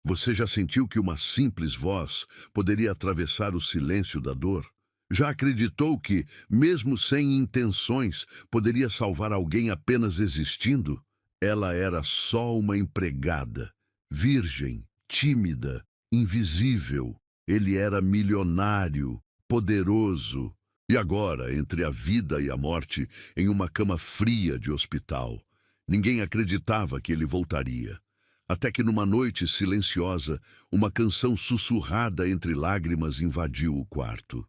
Você já sentiu que uma simples voz poderia atravessar o silêncio da dor? Já acreditou que, mesmo sem intenções, poderia salvar alguém apenas existindo? Ela era só uma empregada, virgem, tímida, invisível. Ele era milionário, poderoso. E agora, entre a vida e a morte, em uma cama fria de hospital. Ninguém acreditava que ele voltaria. Até que numa noite silenciosa, uma canção sussurrada entre lágrimas invadiu o quarto.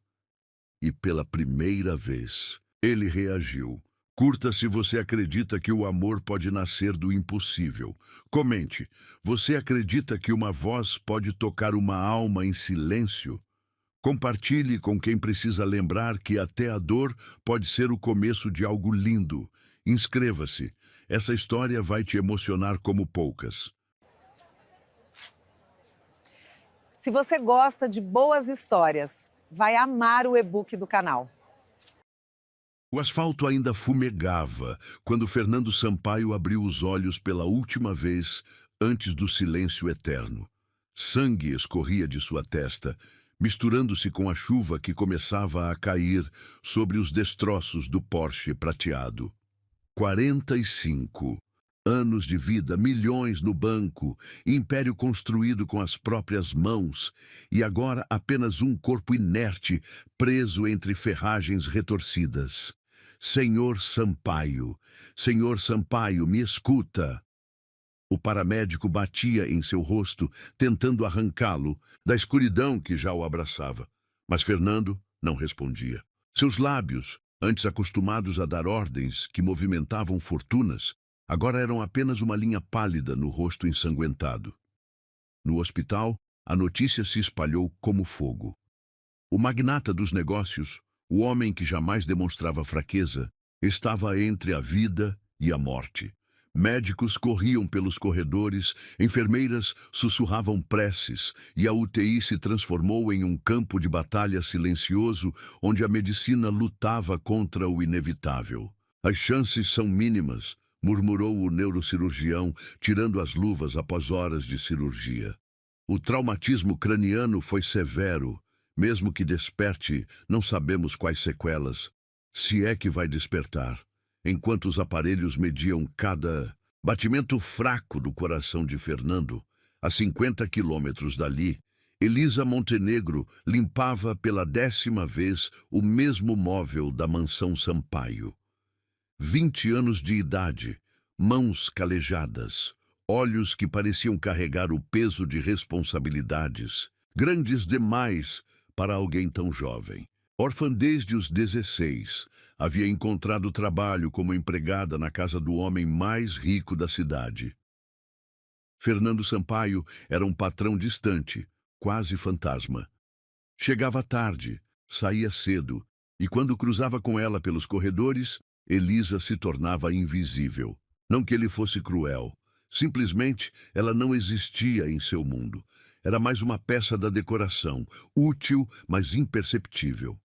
E pela primeira vez, ele reagiu. Curta se você acredita que o amor pode nascer do impossível. Comente, você acredita que uma voz pode tocar uma alma em silêncio? Compartilhe com quem precisa lembrar que até a dor pode ser o começo de algo lindo. Inscreva-se. Essa história vai te emocionar como poucas. Se você gosta de boas histórias, vai amar o e-book do canal. O asfalto ainda fumegava quando Fernando Sampaio abriu os olhos pela última vez antes do silêncio eterno. Sangue escorria de sua testa, misturando-se com a chuva que começava a cair sobre os destroços do Porsche prateado. 45 anos de vida, milhões no banco, império construído com as próprias mãos, e agora apenas um corpo inerte, preso entre ferragens retorcidas. Senhor Sampaio, me escuta. O paramédico batia em seu rosto, tentando arrancá-lo da escuridão que já o abraçava. Mas Fernando não respondia. Seus lábios, antes acostumados a dar ordens que movimentavam fortunas, agora eram apenas uma linha pálida no rosto ensanguentado. No hospital, a notícia se espalhou como fogo. O magnata dos negócios, o homem que jamais demonstrava fraqueza, estava entre a vida e a morte. Médicos corriam pelos corredores, enfermeiras sussurravam preces, e a UTI se transformou em um campo de batalha silencioso onde a medicina lutava contra o inevitável. As chances são mínimas, murmurou o neurocirurgião, tirando as luvas após horas de cirurgia. O traumatismo craniano foi severo. Mesmo que desperte, não sabemos quais sequelas, se é que vai despertar. Enquanto os aparelhos mediam cada batimento fraco do coração de Fernando, a 50 quilômetros dali, Elisa Montenegro limpava pela 10ª vez o mesmo móvel da mansão Sampaio. 20 anos de idade, mãos calejadas, olhos que pareciam carregar o peso de responsabilidades, grandes demais para alguém tão jovem. Órfã desde os 16, havia encontrado trabalho como empregada na casa do homem mais rico da cidade. Fernando Sampaio era um patrão distante, quase fantasma. Chegava tarde, saía cedo, e quando cruzava com ela pelos corredores, Elisa se tornava invisível. Não que ele fosse cruel, simplesmente ela não existia em seu mundo. Era mais uma peça da decoração, útil, mas imperceptível.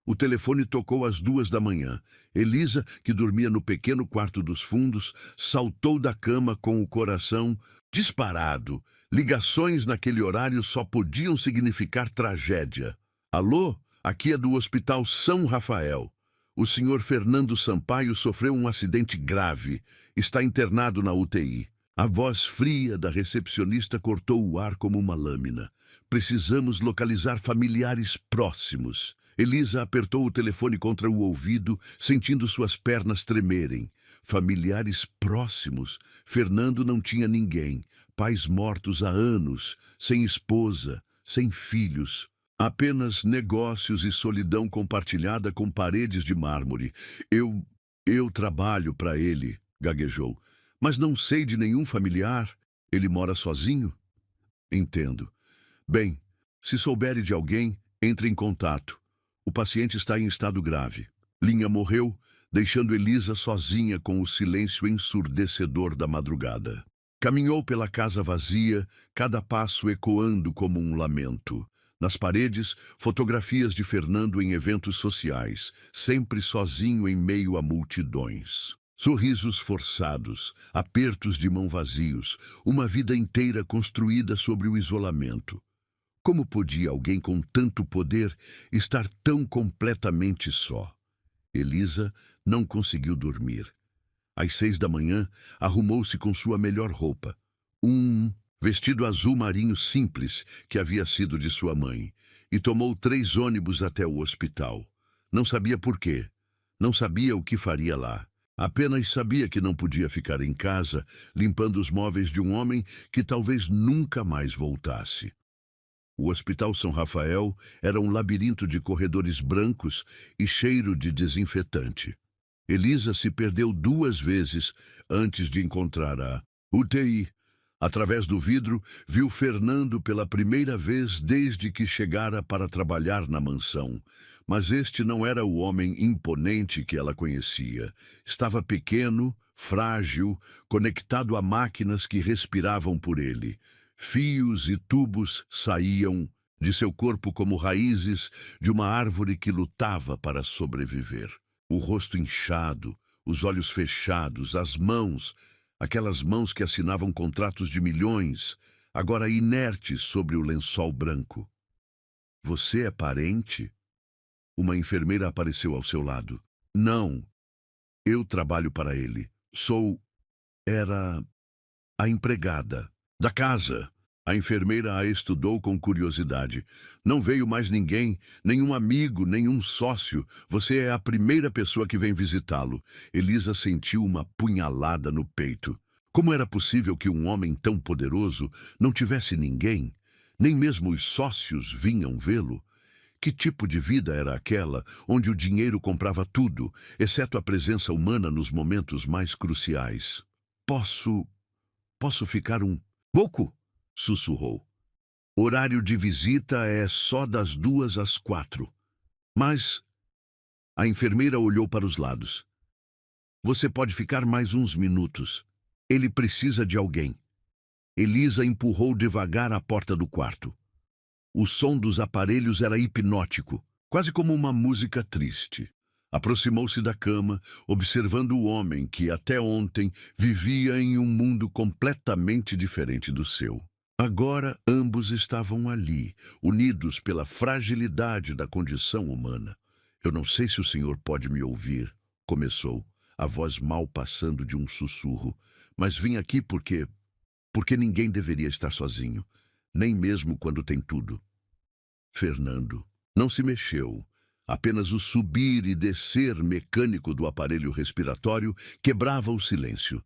O telefone tocou às 2 da manhã. Elisa, que dormia no pequeno quarto dos fundos, saltou da cama com o coração disparado. Ligações naquele horário só podiam significar tragédia. Alô? Aqui é do Hospital São Rafael. O senhor Fernando Sampaio sofreu um acidente grave. Está internado na UTI. A voz fria da recepcionista cortou o ar como uma lâmina. Precisamos localizar familiares próximos. Elisa apertou o telefone contra o ouvido, sentindo suas pernas tremerem. Familiares próximos? Fernando não tinha ninguém. Pais mortos há anos, sem esposa, sem filhos. Apenas negócios e solidão compartilhada com paredes de mármore. Eu trabalho para ele, gaguejou. Mas não sei de nenhum familiar. Ele mora sozinho? Entendo. Bem, se souber de alguém, entre em contato. O paciente está em estado grave. Linha morreu, deixando Elisa sozinha com o silêncio ensurdecedor da madrugada. Caminhou pela casa vazia, cada passo ecoando como um lamento. Nas paredes, fotografias de Fernando em eventos sociais, sempre sozinho em meio a multidões. Sorrisos forçados, apertos de mão vazios, uma vida inteira construída sobre o isolamento. Como podia alguém com tanto poder estar tão completamente só? Elisa não conseguiu dormir. Às 6 da manhã, arrumou-se com sua melhor roupa. Um vestido azul marinho simples que havia sido de sua mãe. E tomou 3 ônibus até o hospital. Não sabia por quê. Não sabia o que faria lá. Apenas sabia que não podia ficar em casa, limpando os móveis de um homem que talvez nunca mais voltasse. O Hospital São Rafael era um labirinto de corredores brancos e cheiro de desinfetante. Elisa se perdeu 2 vezes antes de encontrar a UTI. Através do vidro, viu Fernando pela primeira vez desde que chegara para trabalhar na mansão. Mas este não era o homem imponente que ela conhecia. Estava pequeno, frágil, conectado a máquinas que respiravam por ele. Fios e tubos saíam de seu corpo como raízes de uma árvore que lutava para sobreviver. O rosto inchado, os olhos fechados, as mãos, aquelas mãos que assinavam contratos de milhões, agora inertes sobre o lençol branco. Você é parente? Uma enfermeira apareceu ao seu lado. Não, eu trabalho para ele. Era a empregada da casa. A enfermeira a estudou com curiosidade. Não veio mais ninguém, nenhum amigo, nenhum sócio. Você é a primeira pessoa que vem visitá-lo. Elisa sentiu uma punhalada no peito. Como era possível que um homem tão poderoso não tivesse ninguém? Nem mesmo os sócios vinham vê-lo. Que tipo de vida era aquela onde o dinheiro comprava tudo, exceto a presença humana nos momentos mais cruciais? Posso ficar um pouco? Sussurrou. Horário de visita é só das 2 às 4. Mas a enfermeira olhou para os lados. Você pode ficar mais uns minutos. Ele precisa de alguém. Elisa empurrou devagar a porta do quarto. O som dos aparelhos era hipnótico, quase como uma música triste. Aproximou-se da cama, observando o homem que até ontem vivia em um mundo completamente diferente do seu. Agora ambos estavam ali, unidos pela fragilidade da condição humana. Eu não sei se o senhor pode me ouvir, começou, a voz mal passando de um sussurro. Mas vim aqui porque ninguém deveria estar sozinho, nem mesmo quando tem tudo. Fernando não se mexeu. Apenas o subir e descer mecânico do aparelho respiratório quebrava o silêncio.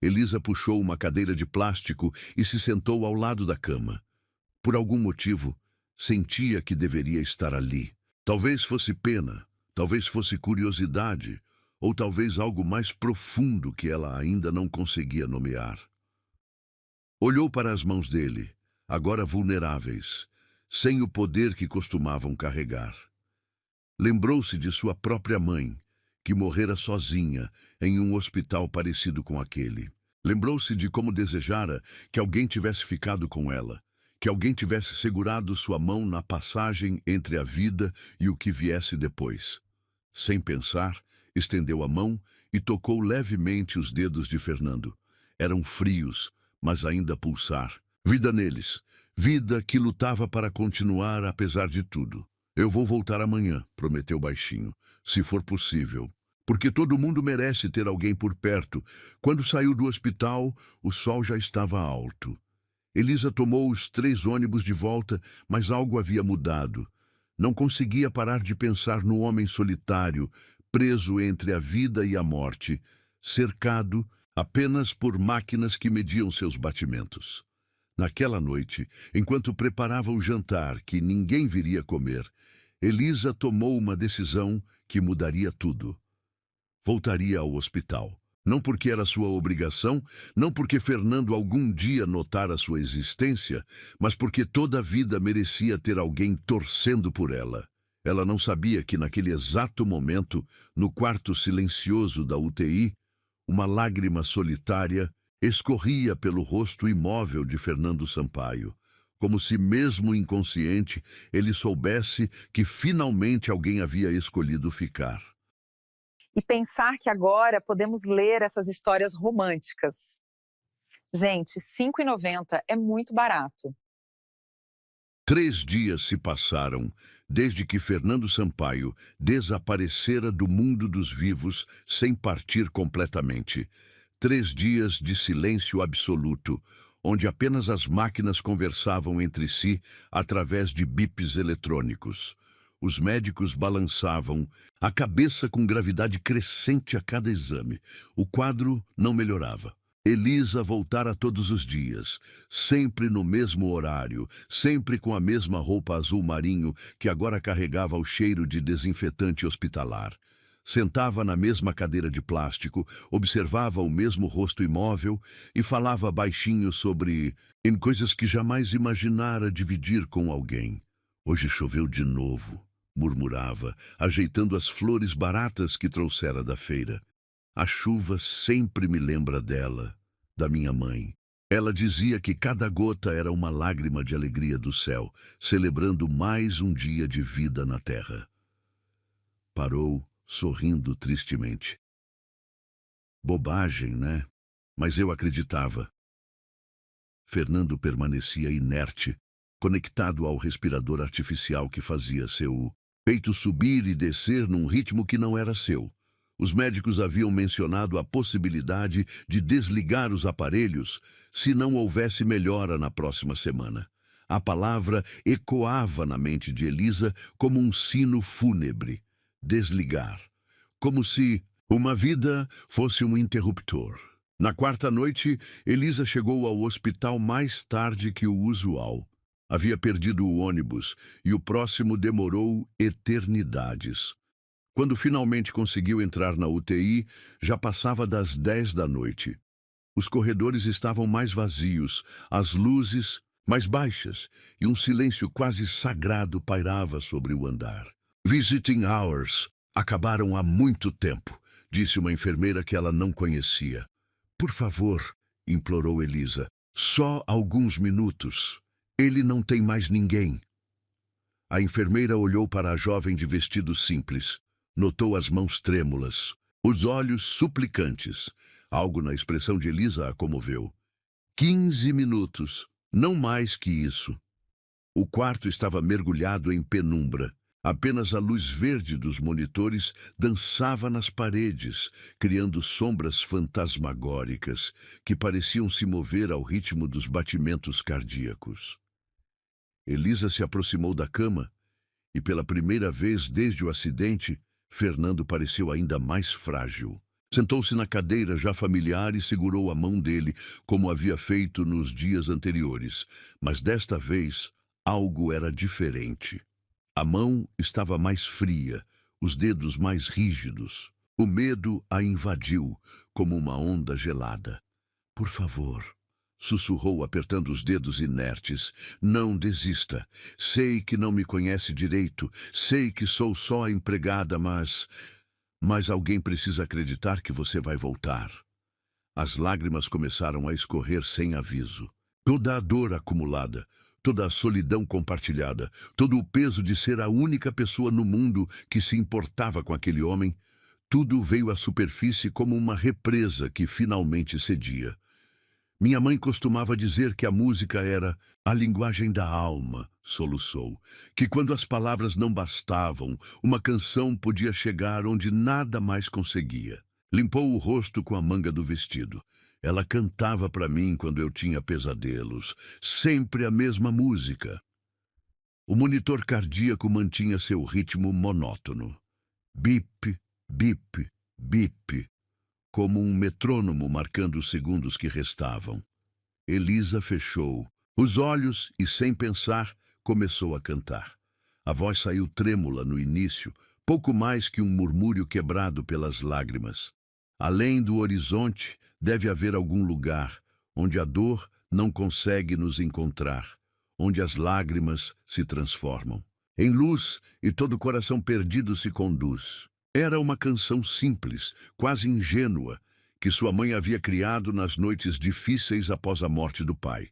Elisa puxou uma cadeira de plástico e se sentou ao lado da cama. Por algum motivo, sentia que deveria estar ali. Talvez fosse pena, talvez fosse curiosidade, ou talvez algo mais profundo que ela ainda não conseguia nomear. Olhou para as mãos dele, agora vulneráveis, sem o poder que costumavam carregar. Lembrou-se de sua própria mãe, que morrera sozinha em um hospital parecido com aquele. Lembrou-se de como desejara que alguém tivesse ficado com ela, que alguém tivesse segurado sua mão na passagem entre a vida e o que viesse depois. Sem pensar, estendeu a mão e tocou levemente os dedos de Fernando. Eram frios, mas ainda a pulsar. Vida neles, vida que lutava para continuar apesar de tudo. Eu vou voltar amanhã, prometeu baixinho, se for possível. Porque todo mundo merece ter alguém por perto. Quando saiu do hospital, o sol já estava alto. Elisa tomou os 3 ônibus de volta, mas algo havia mudado. Não conseguia parar de pensar no homem solitário, preso entre a vida e a morte, cercado apenas por máquinas que mediam seus batimentos. Naquela noite, enquanto preparava o jantar que ninguém viria comer, Elisa tomou uma decisão que mudaria tudo. Voltaria ao hospital. Não porque era sua obrigação, não porque Fernando algum dia notara sua existência, mas porque toda a vida merecia ter alguém torcendo por ela. Ela não sabia que naquele exato momento, no quarto silencioso da UTI, uma lágrima solitária escorria pelo rosto imóvel de Fernando Sampaio, como se mesmo inconsciente ele soubesse que finalmente alguém havia escolhido ficar. E pensar que agora podemos ler essas histórias românticas. Gente, R$ 5,90 é muito barato. 3 dias se passaram desde que Fernando Sampaio desaparecera do mundo dos vivos sem partir completamente. 3 dias de silêncio absoluto, onde apenas as máquinas conversavam entre si através de bips eletrônicos. Os médicos balançavam a cabeça com gravidade crescente a cada exame. O quadro não melhorava. Elisa voltara todos os dias, sempre no mesmo horário, sempre com a mesma roupa azul marinho que agora carregava o cheiro de desinfetante hospitalar. Sentava na mesma cadeira de plástico, observava o mesmo rosto imóvel e falava baixinho sobre em coisas que jamais imaginara dividir com alguém. Hoje choveu de novo, murmurava, ajeitando as flores baratas que trouxera da feira. A chuva sempre me lembra dela, da minha mãe. Ela dizia que cada gota era uma lágrima de alegria do céu, celebrando mais um dia de vida na terra. Parou, sorrindo tristemente. Bobagem, né? Mas eu acreditava. Fernando permanecia inerte, conectado ao respirador artificial que fazia seu peito subir e descer num ritmo que não era seu. Os médicos haviam mencionado a possibilidade de desligar os aparelhos se não houvesse melhora na próxima semana. A palavra ecoava na mente de Elisa como um sino fúnebre. Desligar. Como se uma vida fosse um interruptor. Na quarta noite, Elisa chegou ao hospital mais tarde que o usual. Havia perdido o ônibus e o próximo demorou eternidades. Quando finalmente conseguiu entrar na UTI, já passava das 10 da noite. Os corredores estavam mais vazios, as luzes mais baixas e um silêncio quase sagrado pairava sobre o andar. Visiting hours acabaram há muito tempo, disse uma enfermeira que ela não conhecia. Por favor, implorou Elisa, só alguns minutos. Ele não tem mais ninguém. A enfermeira olhou para a jovem de vestido simples. Notou as mãos trêmulas, os olhos suplicantes. Algo na expressão de Elisa a comoveu. 15 minutos, não mais que isso. O quarto estava mergulhado em penumbra. Apenas a luz verde dos monitores dançava nas paredes, criando sombras fantasmagóricas que pareciam se mover ao ritmo dos batimentos cardíacos. Elisa se aproximou da cama e, pela primeira vez desde o acidente, Fernando pareceu ainda mais frágil. Sentou-se na cadeira já familiar e segurou a mão dele, como havia feito nos dias anteriores. Mas desta vez, algo era diferente. A mão estava mais fria, os dedos mais rígidos. O medo a invadiu, como uma onda gelada. Por favor, sussurrou apertando os dedos inertes. Não desista. Sei que não me conhece direito. Sei que sou só a empregada, mas alguém precisa acreditar que você vai voltar. As lágrimas começaram a escorrer sem aviso. Toda a dor acumulada, toda a solidão compartilhada, todo o peso de ser a única pessoa no mundo que se importava com aquele homem, tudo veio à superfície como uma represa que finalmente cedia. Minha mãe costumava dizer que a música era a linguagem da alma, soluçou. Que quando as palavras não bastavam, uma canção podia chegar onde nada mais conseguia. Limpou o rosto com a manga do vestido. Ela cantava para mim quando eu tinha pesadelos. Sempre a mesma música. O monitor cardíaco mantinha seu ritmo monótono. Bip, bip, bip. Como um metrônomo marcando os segundos que restavam. Elisa fechou os olhos e, sem pensar, começou a cantar. A voz saiu trêmula no início, pouco mais que um murmúrio quebrado pelas lágrimas. Além do horizonte, deve haver algum lugar onde a dor não consegue nos encontrar, onde as lágrimas se transformam em luz e todo coração perdido se conduz. Era uma canção simples, quase ingênua, que sua mãe havia criado nas noites difíceis após a morte do pai.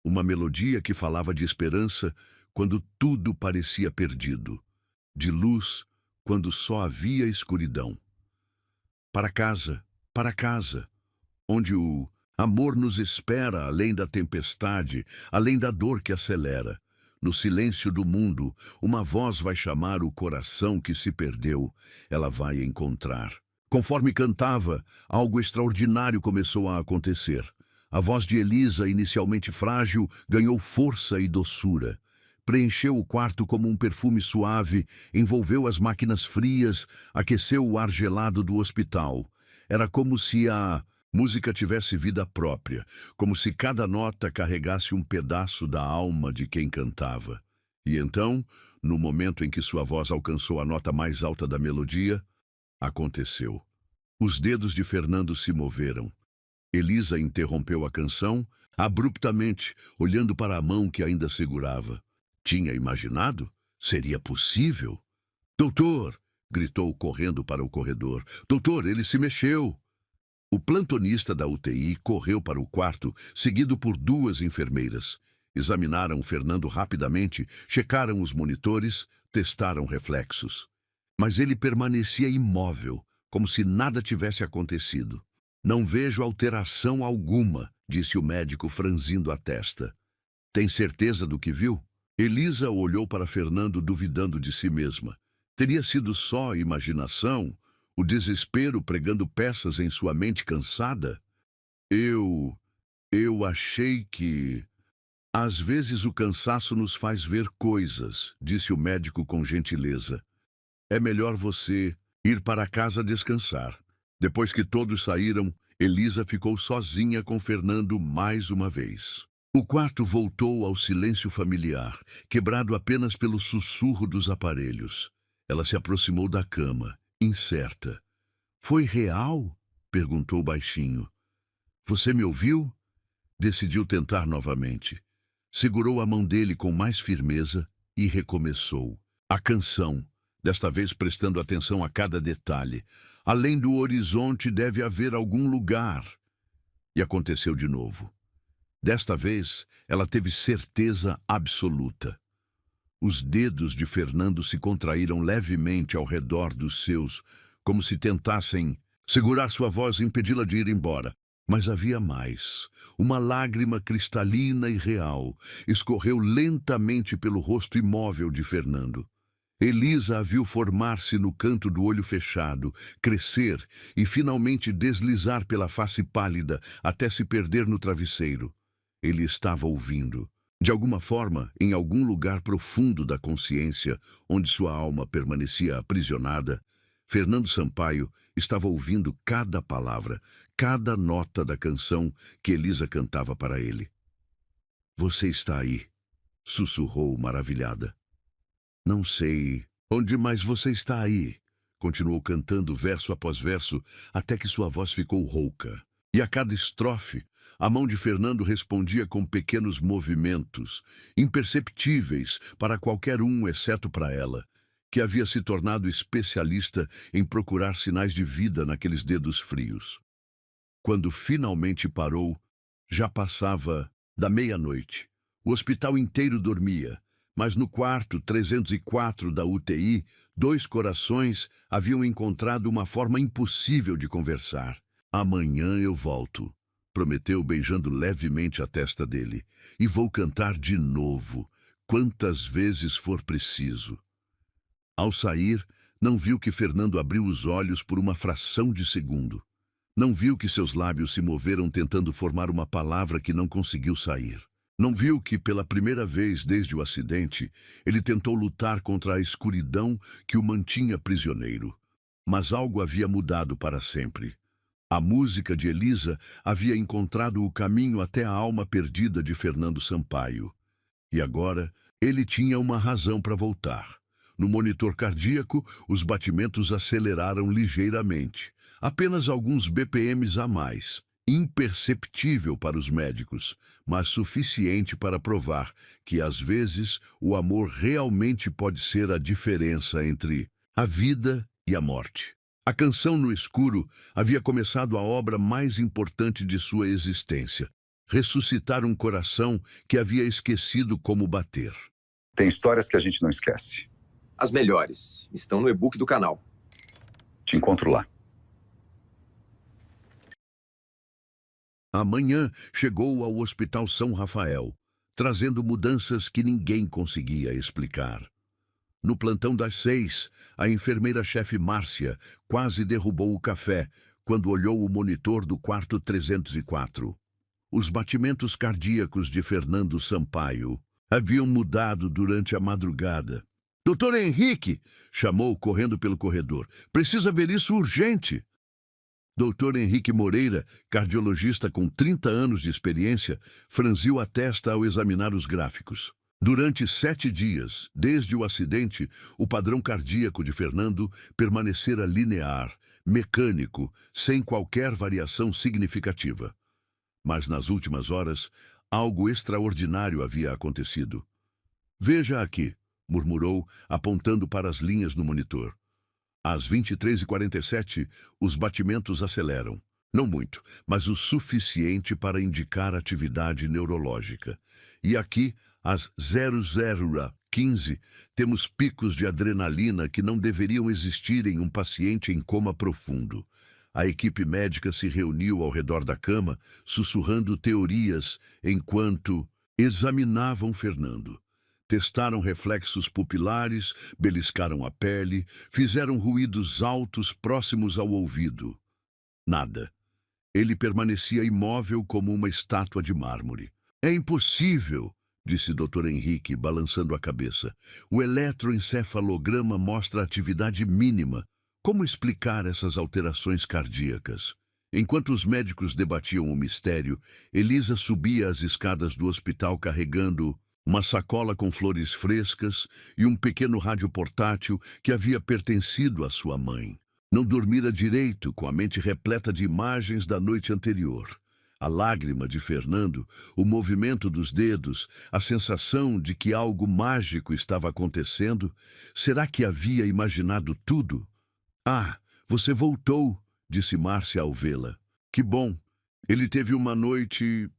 Uma melodia que falava de esperança quando tudo parecia perdido, de luz quando só havia escuridão. para casa, onde o amor nos espera além da tempestade, além da dor que acelera. No silêncio do mundo, uma voz vai chamar o coração que se perdeu. Ela vai encontrar. Conforme cantava, algo extraordinário começou a acontecer. A voz de Elisa, inicialmente frágil, ganhou força e doçura. Preencheu o quarto como um perfume suave, envolveu as máquinas frias, aqueceu o ar gelado do hospital. Era como se a música tivesse vida própria, como se cada nota carregasse um pedaço da alma de quem cantava. E então, no momento em que sua voz alcançou a nota mais alta da melodia, aconteceu. Os dedos de Fernando se moveram. Elisa interrompeu a canção, abruptamente, olhando para a mão que ainda segurava. Tinha imaginado? Seria possível? Doutor! Gritou correndo para o corredor. Doutor, ele se mexeu! O plantonista da UTI correu para o quarto, seguido por 2 enfermeiras. Examinaram Fernando rapidamente, checaram os monitores, testaram reflexos. Mas ele permanecia imóvel, como se nada tivesse acontecido. Não vejo alteração alguma, disse o médico franzindo a testa. Tem certeza do que viu? Elisa olhou para Fernando duvidando de si mesma. Teria sido só imaginação? O desespero pregando peças em sua mente cansada? Eu achei que... Às vezes o cansaço nos faz ver coisas, disse o médico com gentileza. É melhor você ir para casa descansar. Depois que todos saíram, Elisa ficou sozinha com Fernando mais uma vez. O quarto voltou ao silêncio familiar, quebrado apenas pelo sussurro dos aparelhos. Ela se aproximou da cama, incerta. Foi real? Perguntou baixinho. Você me ouviu? Decidiu tentar novamente. Segurou a mão dele com mais firmeza e recomeçou. A canção, desta vez prestando atenção a cada detalhe. Além do horizonte deve haver algum lugar. E aconteceu de novo. Desta vez, ela teve certeza absoluta. Os dedos de Fernando se contraíram levemente ao redor dos seus, como se tentassem segurar sua voz e impedi-la de ir embora. Mas havia mais. Uma lágrima cristalina e real escorreu lentamente pelo rosto imóvel de Fernando. Elisa a viu formar-se no canto do olho fechado, crescer e finalmente deslizar pela face pálida até se perder no travesseiro. Ele estava ouvindo. De alguma forma, em algum lugar profundo da consciência, onde sua alma permanecia aprisionada, Fernando Sampaio estava ouvindo cada palavra, cada nota da canção que Elisa cantava para ele. Você está aí, sussurrou maravilhada. Não sei onde mais você está aí, continuou cantando verso após verso, até que sua voz ficou rouca. E a cada estrofe, a mão de Fernando respondia com pequenos movimentos, imperceptíveis para qualquer um exceto para ela, que havia se tornado especialista em procurar sinais de vida naqueles dedos frios. Quando finalmente parou, já passava da meia-noite. O hospital inteiro dormia, mas no quarto 304 da UTI, 2 corações haviam encontrado uma forma impossível de conversar. Amanhã eu volto, prometeu beijando levemente a testa dele, e vou cantar de novo, quantas vezes for preciso. Ao sair, não viu que Fernando abriu os olhos por uma fração de segundo. Não viu que seus lábios se moveram tentando formar uma palavra que não conseguiu sair. Não viu que, pela primeira vez desde o acidente, ele tentou lutar contra a escuridão que o mantinha prisioneiro. Mas algo havia mudado para sempre. A música de Elisa havia encontrado o caminho até a alma perdida de Fernando Sampaio. E agora, ele tinha uma razão para voltar. No monitor cardíaco, os batimentos aceleraram ligeiramente. Apenas alguns BPMs a mais. Imperceptível para os médicos, mas suficiente para provar que, às vezes, o amor realmente pode ser a diferença entre a vida e a morte. A canção no escuro havia começado a obra mais importante de sua existência, ressuscitar um coração que havia esquecido como bater. Tem histórias que a gente não esquece. As melhores estão no e-book do canal. Te encontro lá. Amanhã chegou ao Hospital São Rafael, trazendo mudanças que ninguém conseguia explicar. No plantão das 6, a enfermeira-chefe Márcia quase derrubou o café quando olhou o monitor do quarto 304. Os batimentos cardíacos de Fernando Sampaio haviam mudado durante a madrugada. Doutor Henrique, chamou correndo pelo corredor. Precisa ver isso urgente. Doutor Henrique Moreira, cardiologista com 30 anos de experiência, franziu a testa ao examinar os gráficos. Durante 7 dias, desde o acidente, o padrão cardíaco de Fernando permanecera linear, mecânico, sem qualquer variação significativa. Mas nas últimas horas, algo extraordinário havia acontecido. Veja aqui, murmurou, apontando para as linhas no monitor. Às 23h47, os batimentos aceleram. Não muito, mas o suficiente para indicar atividade neurológica. E aqui, às 00h15, temos picos de adrenalina que não deveriam existir em um paciente em coma profundo. A equipe médica se reuniu ao redor da cama, sussurrando teorias enquanto examinavam Fernando. Testaram reflexos pupilares, beliscaram a pele, fizeram ruídos altos próximos ao ouvido. Nada. Ele permanecia imóvel como uma estátua de mármore. É impossível, disse Dr. Henrique, balançando a cabeça. O eletroencefalograma mostra atividade mínima. Como explicar essas alterações cardíacas? Enquanto os médicos debatiam o mistério, Elisa subia as escadas do hospital carregando uma sacola com flores frescas e um pequeno rádio portátil que havia pertencido à sua mãe. Não dormira direito, com a mente repleta de imagens da noite anterior. A lágrima de Fernando, o movimento dos dedos, a sensação de que algo mágico estava acontecendo. Será que havia imaginado tudo? Ah, você voltou, disse Márcia ao vê-la. Que bom. Ele teve uma noite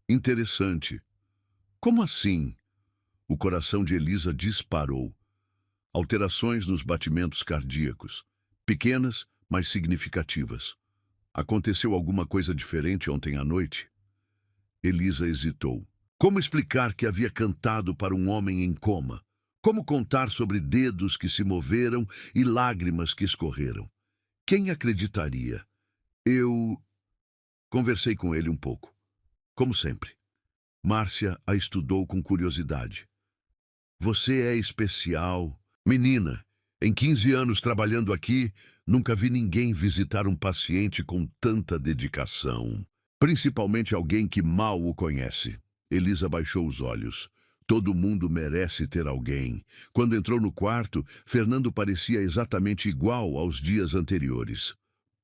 interessante. Como assim? O coração de Elisa disparou. Alterações nos batimentos cardíacos. Pequenas, mas significativas. Aconteceu alguma coisa diferente ontem à noite? Elisa hesitou. Como explicar que havia cantado para um homem em coma? Como contar sobre dedos que se moveram e lágrimas que escorreram? Quem acreditaria? Eu conversei com ele um pouco. Como sempre. Márcia a estudou com curiosidade. Você é especial. Menina, em 15 anos trabalhando aqui, nunca vi ninguém visitar um paciente com tanta dedicação. Principalmente alguém que mal o conhece. Elisa baixou os olhos. Todo mundo merece ter alguém. Quando entrou no quarto, Fernando parecia exatamente igual aos dias anteriores.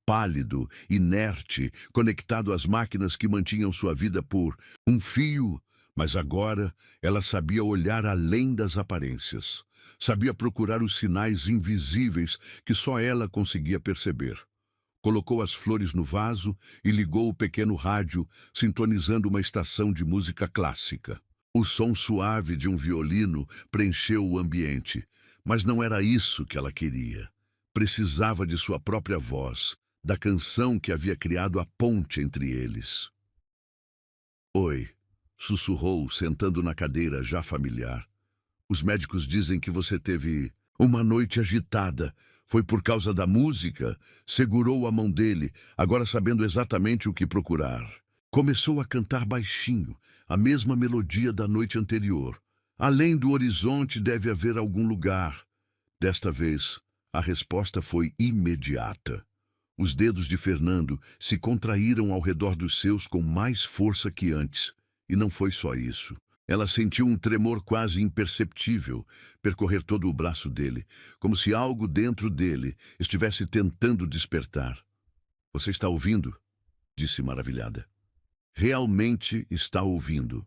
Pálido, inerte, conectado às máquinas que mantinham sua vida por um fio, mas agora ela sabia olhar além das aparências. Sabia procurar os sinais invisíveis que só ela conseguia perceber. Colocou as flores no vaso e ligou o pequeno rádio, sintonizando uma estação de música clássica. O som suave de um violino preencheu o ambiente, mas não era isso que ela queria. Precisava de sua própria voz, da canção que havia criado a ponte entre eles. Oi, sussurrou, sentando na cadeira já familiar. Os médicos dizem que você teve uma noite agitada. Foi por causa da música? Segurou a mão dele, agora sabendo exatamente o que procurar. Começou a cantar baixinho, a mesma melodia da noite anterior. Além do horizonte deve haver algum lugar. Desta vez, a resposta foi imediata. Os dedos de Fernando se contraíram ao redor dos seus com mais força que antes. E não foi só isso. Ela sentiu um tremor quase imperceptível percorrer todo o braço dele, como se algo dentro dele estivesse tentando despertar. Você está ouvindo? Disse maravilhada. Realmente está ouvindo.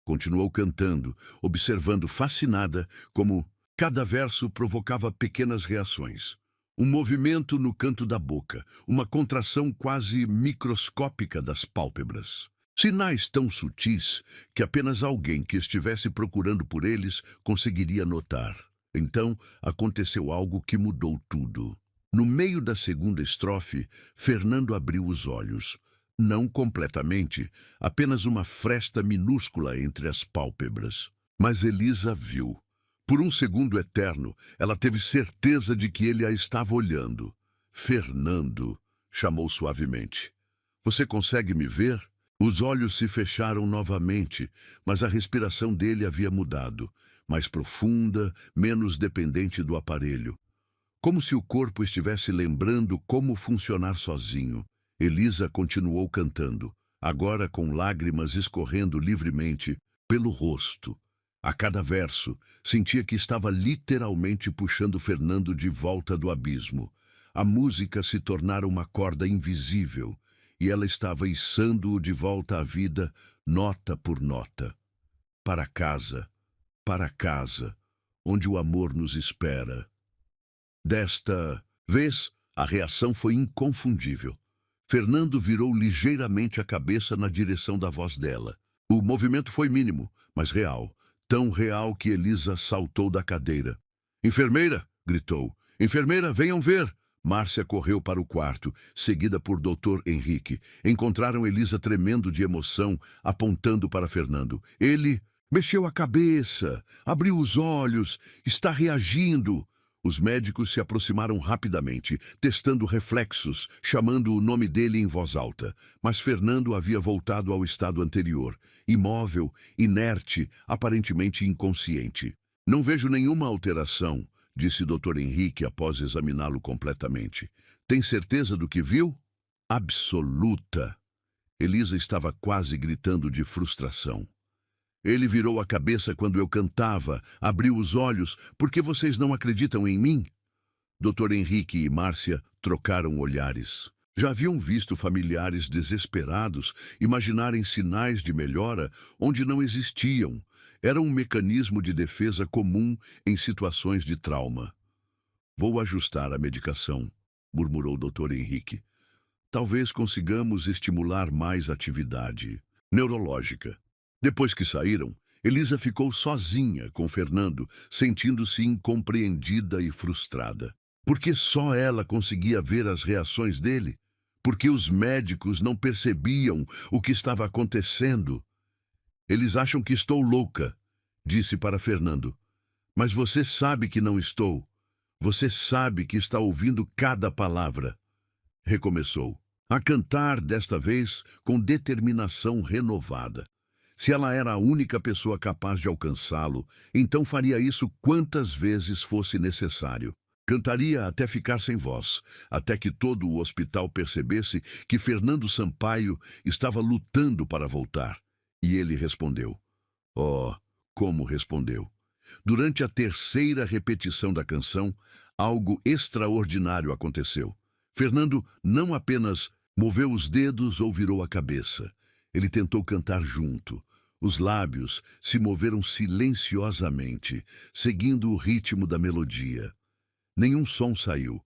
Continuou cantando, observando fascinada como cada verso provocava pequenas reações. Um movimento no canto da boca, uma contração quase microscópica das pálpebras. Sinais tão sutis que apenas alguém que estivesse procurando por eles conseguiria notar. Então, aconteceu algo que mudou tudo. No meio da segunda estrofe, Fernando abriu os olhos. Não completamente, apenas uma fresta minúscula entre as pálpebras. Mas Elisa viu. Por um segundo eterno, ela teve certeza de que ele a estava olhando. Fernando, chamou suavemente. Você consegue me ver? Os olhos se fecharam novamente, mas a respiração dele havia mudado, mais profunda, menos dependente do aparelho. Como se o corpo estivesse lembrando como funcionar sozinho. Elisa continuou cantando, agora com lágrimas escorrendo livremente pelo rosto. A cada verso, sentia que estava literalmente puxando Fernando de volta do abismo. A música se tornara uma corda invisível, e ela estava içando-o de volta à vida, nota por nota. Para casa, onde o amor nos espera. Desta vez, a reação foi inconfundível. Fernando virou ligeiramente a cabeça na direção da voz dela. O movimento foi mínimo, mas real. Tão real que Elisa saltou da cadeira. Enfermeira! Gritou. Enfermeira, venham ver! Márcia correu para o quarto, seguida por Dr. Henrique. Encontraram Elisa tremendo de emoção, apontando para Fernando. Ele mexeu a cabeça, abriu os olhos, está reagindo. Os médicos se aproximaram rapidamente, testando reflexos, chamando o nome dele em voz alta. Mas Fernando havia voltado ao estado anterior, imóvel, inerte, aparentemente inconsciente. Não vejo nenhuma alteração, disse Dr. Henrique após examiná-lo completamente. Tem certeza do que viu? Absoluta. Elisa estava quase gritando de frustração. Ele virou a cabeça quando eu cantava, abriu os olhos. Por que vocês não acreditam em mim? Dr. Henrique e Márcia trocaram olhares. Já haviam visto familiares desesperados imaginarem sinais de melhora onde não existiam. Era um mecanismo de defesa comum em situações de trauma. Vou ajustar a medicação, murmurou Dr. Henrique. Talvez consigamos estimular mais atividade neurológica. Depois que saíram, Elisa ficou sozinha com Fernando, sentindo-se incompreendida e frustrada. Porque só ela conseguia ver as reações dele? Porque os médicos não percebiam o que estava acontecendo? Eles acham que estou louca, disse para Fernando. Mas você sabe que não estou. Você sabe que está ouvindo cada palavra. Recomeçou, a cantar desta vez com determinação renovada. Se ela era a única pessoa capaz de alcançá-lo, então faria isso quantas vezes fosse necessário. Cantaria até ficar sem voz, até que todo o hospital percebesse que Fernando Sampaio estava lutando para voltar. E ele respondeu. Oh, como respondeu! Durante a terceira repetição da canção, algo extraordinário aconteceu. Fernando não apenas moveu os dedos ou virou a cabeça. Ele tentou cantar junto. Os lábios se moveram silenciosamente, seguindo o ritmo da melodia. Nenhum som saiu,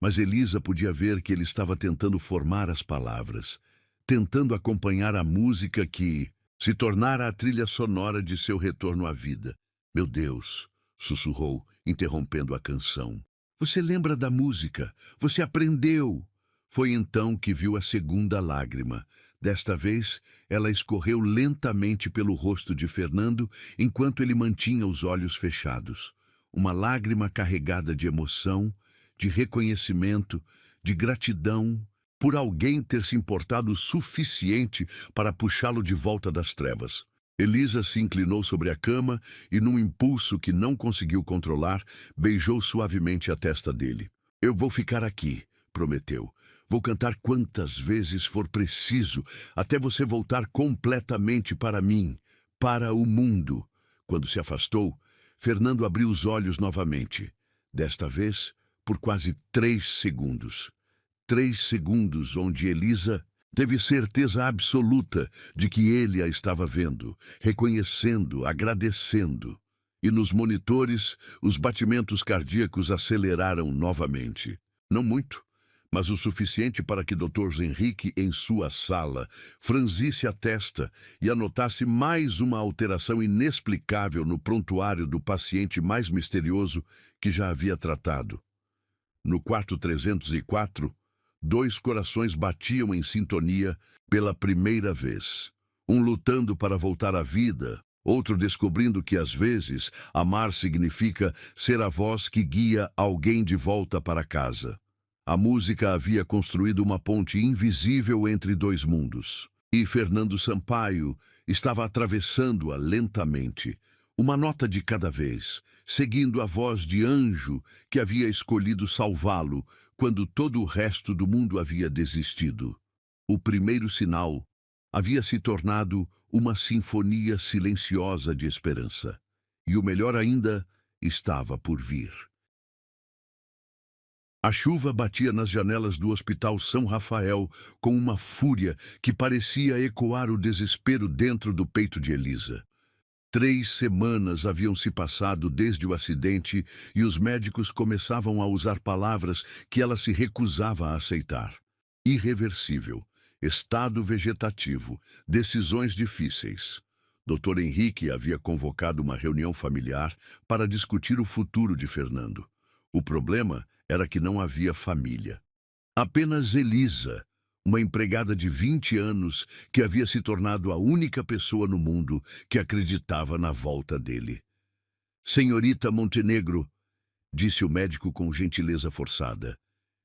mas Elisa podia ver que ele estava tentando formar as palavras, tentando acompanhar a música que se tornara a trilha sonora de seu retorno à vida. Meu Deus, sussurrou, interrompendo a canção. Você lembra da música? Você aprendeu! Foi então que viu a segunda lágrima. Desta vez, ela escorreu lentamente pelo rosto de Fernando enquanto ele mantinha os olhos fechados. Uma lágrima carregada de emoção, de reconhecimento, de gratidão por alguém ter se importado o suficiente para puxá-lo de volta das trevas. Elisa se inclinou sobre a cama e, num impulso que não conseguiu controlar, beijou suavemente a testa dele. Eu vou ficar aqui, prometeu. Vou cantar quantas vezes for preciso, até você voltar completamente para mim, para o mundo. Quando se afastou, Fernando abriu os olhos novamente. Desta vez, por quase 3 segundos. 3 segundos onde Elisa teve certeza absoluta de que ele a estava vendo, reconhecendo, agradecendo. E nos monitores, os batimentos cardíacos aceleraram novamente. Não muito, mas o suficiente para que Dr. Henrique, em sua sala, franzisse a testa e anotasse mais uma alteração inexplicável no prontuário do paciente mais misterioso que já havia tratado. No quarto 304, Dois corações batiam em sintonia pela primeira vez. Um lutando para voltar à vida, outro descobrindo que, às vezes, amar significa ser a voz que guia alguém de volta para casa. A música havia construído uma ponte invisível entre dois mundos. E Fernando Sampaio estava atravessando-a lentamente, uma nota de cada vez, seguindo a voz de anjo que havia escolhido salvá-lo quando todo o resto do mundo havia desistido. O primeiro sinal havia se tornado uma sinfonia silenciosa de esperança. E o melhor ainda estava por vir. A chuva batia nas janelas do Hospital São Rafael com uma fúria que parecia ecoar o desespero dentro do peito de Elisa. 3 semanas haviam se passado desde o acidente e os médicos começavam a usar palavras que ela se recusava a aceitar. Irreversível, estado vegetativo, decisões difíceis. Dr. Henrique havia convocado uma reunião familiar para discutir o futuro de Fernando. O problema era que não havia família. Apenas Elisa, uma empregada de 20 anos que havia se tornado a única pessoa no mundo que acreditava na volta dele. Senhorita Montenegro, disse o médico com gentileza forçada,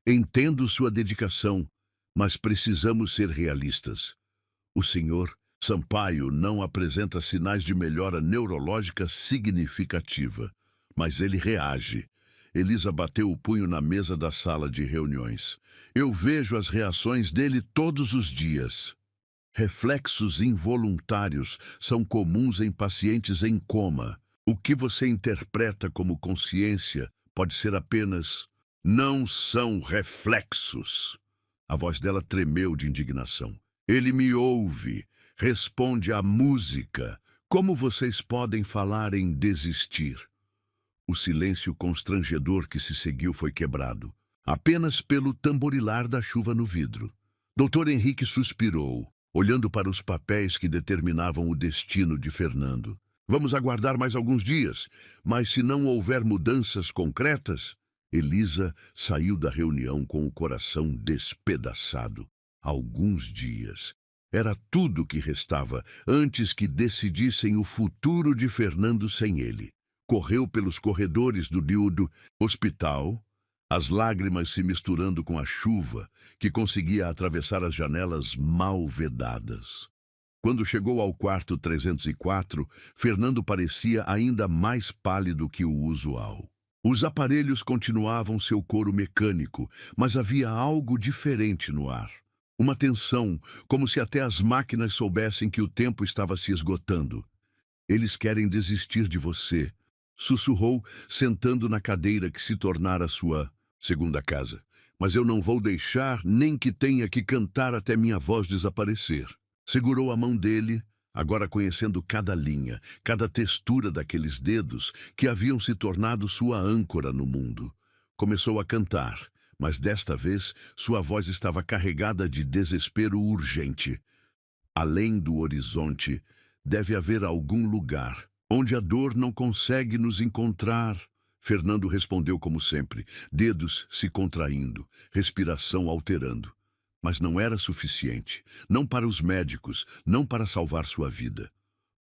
entendo sua dedicação, mas precisamos ser realistas. O senhor Sampaio não apresenta sinais de melhora neurológica significativa, mas ele reage. Elisa bateu o punho na mesa da sala de reuniões. Eu vejo as reações dele todos os dias. Reflexos involuntários são comuns em pacientes em coma. O que você interpreta como consciência pode ser apenas... Não são reflexos. A voz dela tremeu de indignação. Ele me ouve, responde à música. Como vocês podem falar em desistir? O silêncio constrangedor que se seguiu foi quebrado, apenas pelo tamborilar da chuva no vidro. Dr. Henrique suspirou, olhando para os papéis que determinavam o destino de Fernando. Vamos aguardar mais alguns dias, mas se não houver mudanças concretas... Elisa saiu da reunião com o coração despedaçado. Alguns dias. Era tudo que restava antes que decidissem o futuro de Fernando sem ele. Correu pelos corredores do liudo hospital, as lágrimas se misturando com a chuva que conseguia atravessar as janelas mal vedadas. Quando chegou ao quarto 304, Fernando parecia ainda mais pálido que o usual. Os aparelhos continuavam seu coro mecânico, mas havia algo diferente no ar. Uma tensão, como se até as máquinas soubessem que o tempo estava se esgotando. Eles querem desistir de você, sussurrou, sentando na cadeira que se tornara sua segunda casa. Mas eu não vou deixar nem que tenha que cantar até minha voz desaparecer. Segurou a mão dele, agora conhecendo cada linha, cada textura daqueles dedos que haviam se tornado sua âncora no mundo. Começou a cantar, mas desta vez sua voz estava carregada de desespero urgente. Além do horizonte, deve haver algum lugar onde a dor não consegue nos encontrar. Fernando respondeu como sempre, dedos se contraindo, respiração alterando. Mas não era suficiente, não para os médicos, não para salvar sua vida.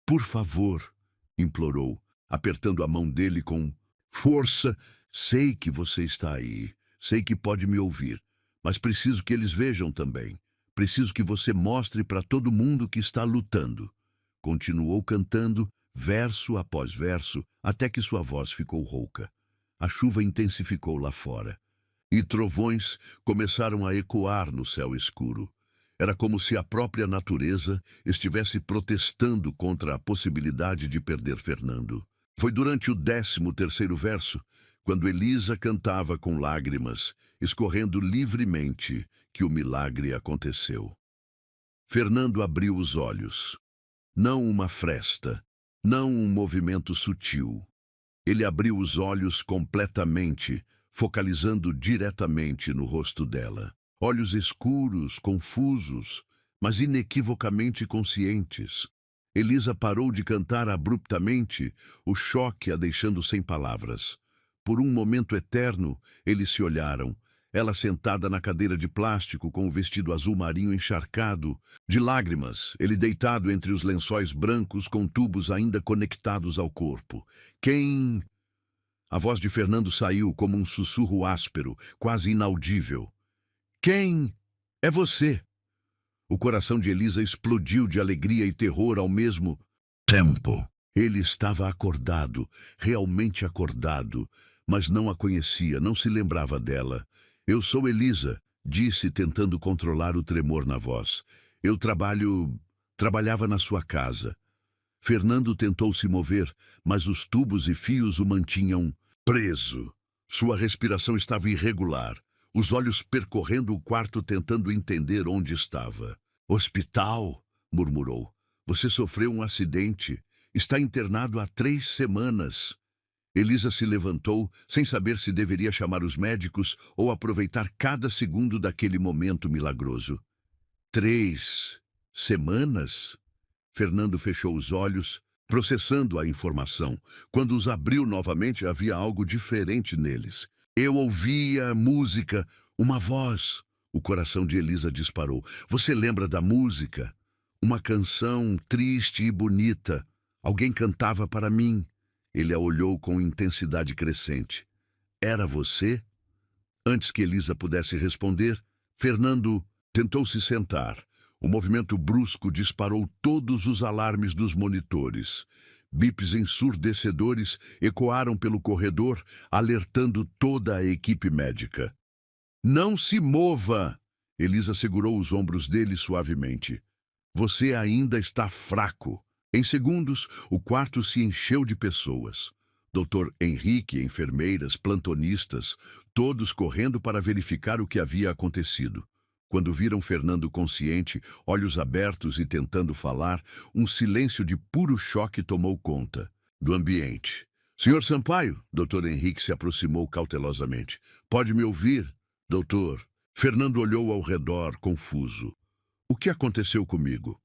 Por favor, implorou, apertando a mão dele com força. Sei que você está aí, sei que pode me ouvir, mas preciso que eles vejam também. Preciso que você mostre para todo mundo que está lutando. Continuou cantando, verso após verso, até que sua voz ficou rouca. A chuva intensificou lá fora. E trovões começaram a ecoar no céu escuro. Era como se a própria natureza estivesse protestando contra a possibilidade de perder Fernando. Foi durante o 13º verso, quando Elisa cantava com lágrimas, escorrendo livremente, que o milagre aconteceu. Fernando abriu os olhos. Não uma fresta, não um movimento sutil. Ele abriu os olhos completamente, focalizando diretamente no rosto dela. Olhos escuros, confusos, mas inequivocamente conscientes. Elisa parou de cantar abruptamente, o choque a deixando sem palavras. Por um momento eterno, eles se olharam. ela sentada na cadeira de plástico com o vestido azul marinho encharcado de lágrimas, ele deitado entre os lençóis brancos com tubos ainda conectados ao corpo. Quem... A voz de Fernando saiu como um sussurro áspero, quase inaudível. Quem? É você. O coração de Elisa explodiu de alegria e terror ao mesmo tempo. Ele estava acordado, realmente acordado, mas não a conhecia, não se lembrava dela. Eu sou Elisa, disse, tentando controlar o tremor na voz. Eu trabalhava na sua casa. Fernando tentou se mover, mas os tubos e fios o mantinham preso. Sua respiração estava irregular, os olhos percorrendo o quarto tentando entender onde estava. Hospital, murmurou. Você sofreu um acidente. Está internado há 3 semanas. Elisa se levantou, sem saber se deveria chamar os médicos ou aproveitar cada segundo daquele momento milagroso. 3 semanas? Fernando fechou os olhos, processando a informação. Quando os abriu novamente, havia algo diferente neles. Eu ouvia música, uma voz. O coração de Elisa disparou. Você lembra da música? Uma canção triste e bonita. Alguém cantava para mim. Ele a olhou com intensidade crescente. Era você? Antes que Elisa pudesse responder, Fernando tentou se sentar. O movimento brusco disparou todos os alarmes dos monitores. Bips ensurdecedores ecoaram pelo corredor, alertando toda a equipe médica. Não se mova! Elisa segurou os ombros dele suavemente. Você ainda está fraco. Em segundos, o quarto se encheu de pessoas. Dr. Henrique, enfermeiras, plantonistas, todos correndo para verificar o que havia acontecido. Quando viram Fernando consciente, olhos abertos e tentando falar, um silêncio de puro choque tomou conta do ambiente. Senhor Sampaio, Dr. Henrique se aproximou cautelosamente. Pode me ouvir, doutor? Fernando olhou ao redor, confuso. O que aconteceu comigo?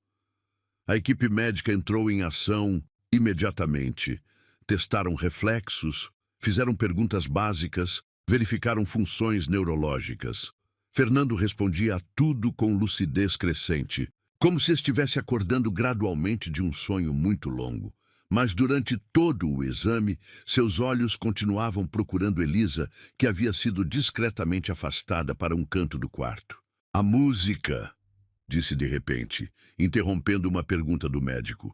A equipe médica entrou em ação imediatamente. Testaram reflexos, fizeram perguntas básicas, verificaram funções neurológicas. Fernando respondia a tudo com lucidez crescente, como se estivesse acordando gradualmente de um sonho muito longo. Mas durante todo o exame, seus olhos continuavam procurando Elisa, que havia sido discretamente afastada para um canto do quarto. A música, disse de repente, interrompendo uma pergunta do médico.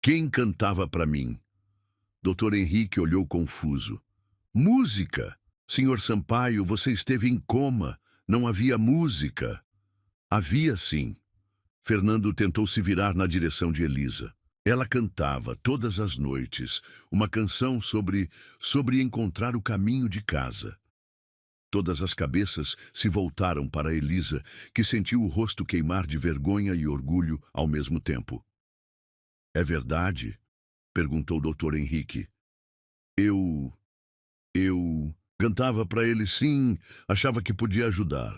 Quem cantava para mim? Dr. Henrique olhou confuso. Música? Senhor Sampaio, você esteve em coma. Não havia música. Havia sim. Fernando tentou se virar na direção de Elisa. Ela cantava todas as noites uma canção sobre encontrar o caminho de casa. Todas as cabeças se voltaram para Elisa, que sentiu o rosto queimar de vergonha e orgulho ao mesmo tempo. É verdade? Perguntou o Dr. Henrique. Eu cantava para ele, sim, achava que podia ajudar.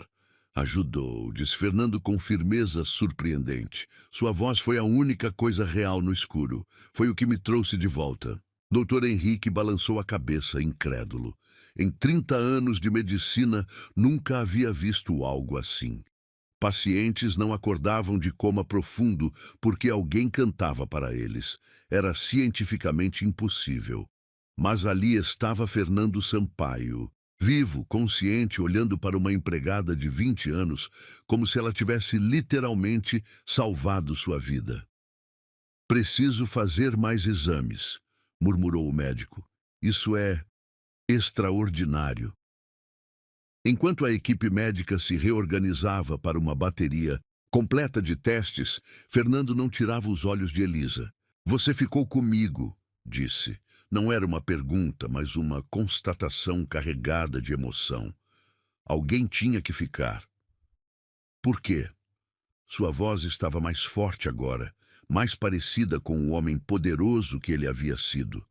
Ajudou, disse Fernando com firmeza surpreendente. Sua voz foi a única coisa real no escuro. Foi o que me trouxe de volta. Dr. Henrique balançou a cabeça, incrédulo. Em 30 anos de medicina, nunca havia visto algo assim. Pacientes não acordavam de coma profundo porque alguém cantava para eles. Era cientificamente impossível. Mas ali estava Fernando Sampaio, vivo, consciente, olhando para uma empregada de 20 anos, como se ela tivesse literalmente salvado sua vida. Preciso fazer mais exames, murmurou o médico. Isso é extraordinário. Enquanto a equipe médica se reorganizava para uma bateria completa de testes, Fernando não tirava os olhos de Elisa. Você ficou comigo, disse. Não era uma pergunta, mas uma constatação carregada de emoção. Alguém tinha que ficar. Por quê? Sua voz estava mais forte agora, mais parecida com o homem poderoso que ele havia sido.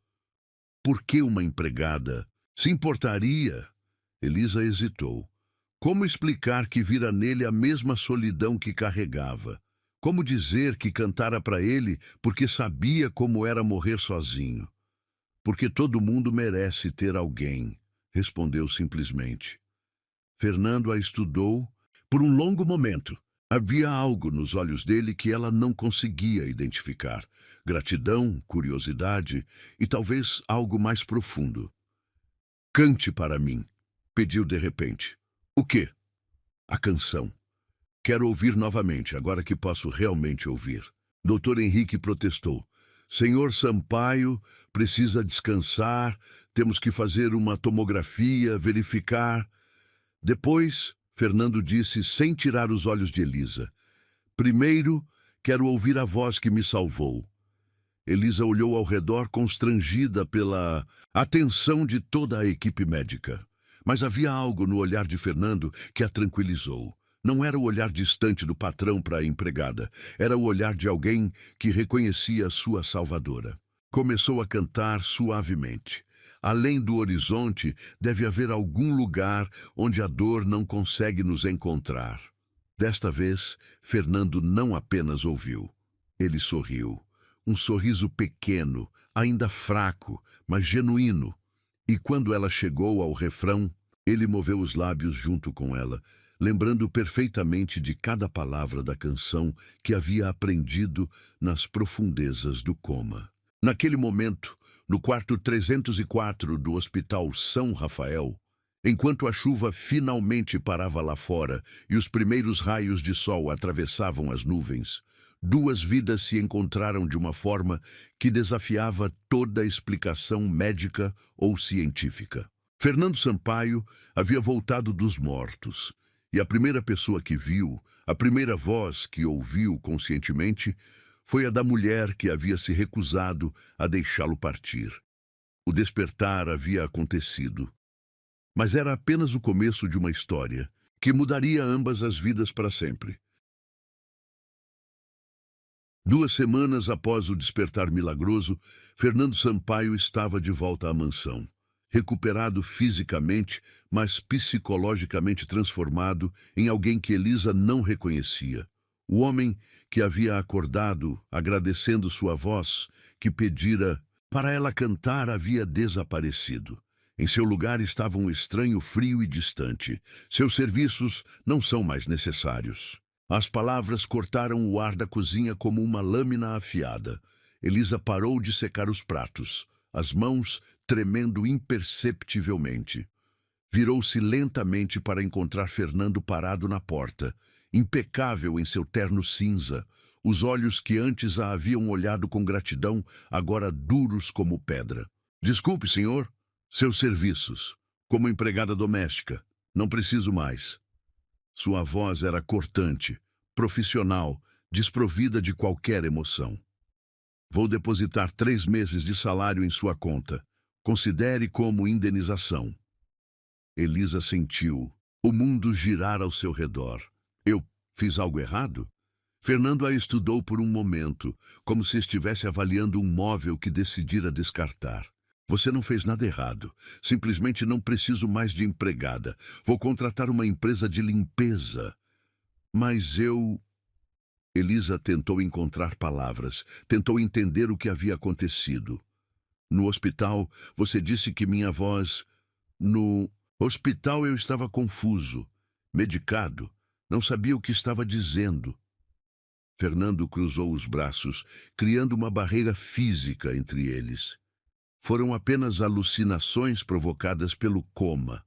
Por que uma empregada se importaria? Elisa hesitou. Como explicar que vira nele a mesma solidão que carregava? Como dizer que cantara para ele porque sabia como era morrer sozinho? Porque todo mundo merece ter alguém, respondeu simplesmente. Fernando a estudou por um longo momento. Havia algo nos olhos dele que ela não conseguia identificar. Gratidão, curiosidade e talvez algo mais profundo. Cante para mim, pediu de repente. O quê? A canção. Quero ouvir novamente, agora que posso realmente ouvir. Doutor Henrique protestou. Senhor Sampaio, precisa descansar, temos que fazer uma tomografia, verificar. Depois, Fernando disse sem tirar os olhos de Elisa. Primeiro, quero ouvir a voz que me salvou. Elisa olhou ao redor constrangida pela atenção de toda a equipe médica. Mas havia algo no olhar de Fernando que a tranquilizou. Não era o olhar distante do patrão para a empregada. Era o olhar de alguém que reconhecia sua salvadora. Começou a cantar suavemente. Além do horizonte, deve haver algum lugar onde a dor não consegue nos encontrar. Desta vez, Fernando não apenas ouviu. Ele sorriu. Um sorriso pequeno, ainda fraco, mas genuíno. E quando ela chegou ao refrão, ele moveu os lábios junto com ela, lembrando perfeitamente de cada palavra da canção que havia aprendido nas profundezas do coma. Naquele momento, no quarto 304 do Hospital São Rafael, enquanto a chuva finalmente parava lá fora e os primeiros raios de sol atravessavam as nuvens, duas vidas se encontraram de uma forma que desafiava toda a explicação médica ou científica. Fernando Sampaio havia voltado dos mortos, e a primeira pessoa que viu, a primeira voz que ouviu conscientemente, foi a da mulher que havia se recusado a deixá-lo partir. O despertar havia acontecido, mas era apenas o começo de uma história que mudaria ambas as vidas para sempre. 2 semanas após o despertar milagroso, Fernando Sampaio estava de volta à mansão. Recuperado fisicamente, mas psicologicamente transformado em alguém que Elisa não reconhecia. O homem que havia acordado, agradecendo sua voz, que pedira para ela cantar, havia desaparecido. Em seu lugar estava um estranho frio e distante. Seus serviços não são mais necessários. As palavras cortaram o ar da cozinha como uma lâmina afiada. Elisa parou de secar os pratos, as mãos tremendo imperceptivelmente. Virou-se lentamente para encontrar Fernando parado na porta, impecável em seu terno cinza, os olhos que antes a haviam olhado com gratidão, agora duros como pedra. Desculpe, senhor. Seus serviços, como empregada doméstica. Não preciso mais. Sua voz era cortante, profissional, desprovida de qualquer emoção. Vou depositar 3 meses de salário em sua conta. Considere como indenização. Elisa sentiu o mundo girar ao seu redor. Eu fiz algo errado? Fernando a estudou por um momento, como se estivesse avaliando um móvel que decidira descartar. Você não fez nada errado. Simplesmente não preciso mais de empregada. Vou contratar uma empresa de limpeza. Mas eu... Elisa tentou encontrar palavras, tentou entender o que havia acontecido. No hospital, você disse que minha voz... No hospital eu estava confuso, medicado, não sabia o que estava dizendo. Fernando cruzou os braços, criando uma barreira física entre eles. Foram apenas alucinações provocadas pelo coma.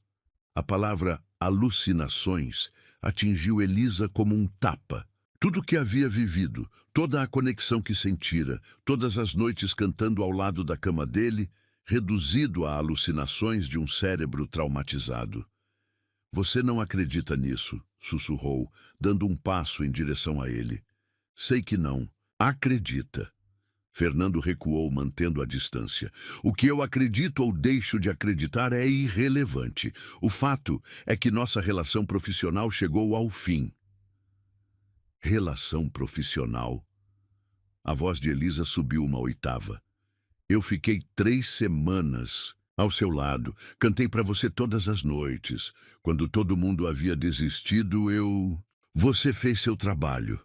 A palavra alucinações atingiu Elisa como um tapa. Tudo o que havia vivido, toda a conexão que sentira, todas as noites cantando ao lado da cama dele, reduzido a alucinações de um cérebro traumatizado. Você não acredita nisso, sussurrou, dando um passo em direção a ele. Sei que não. Acredita. Fernando recuou, mantendo a distância. O que eu acredito ou deixo de acreditar é irrelevante. O fato é que nossa relação profissional chegou ao fim. Relação profissional? A voz de Elisa subiu uma oitava. Eu fiquei 3 semanas ao seu lado. Cantei para você todas as noites. Quando todo mundo havia desistido, eu... Você fez seu trabalho.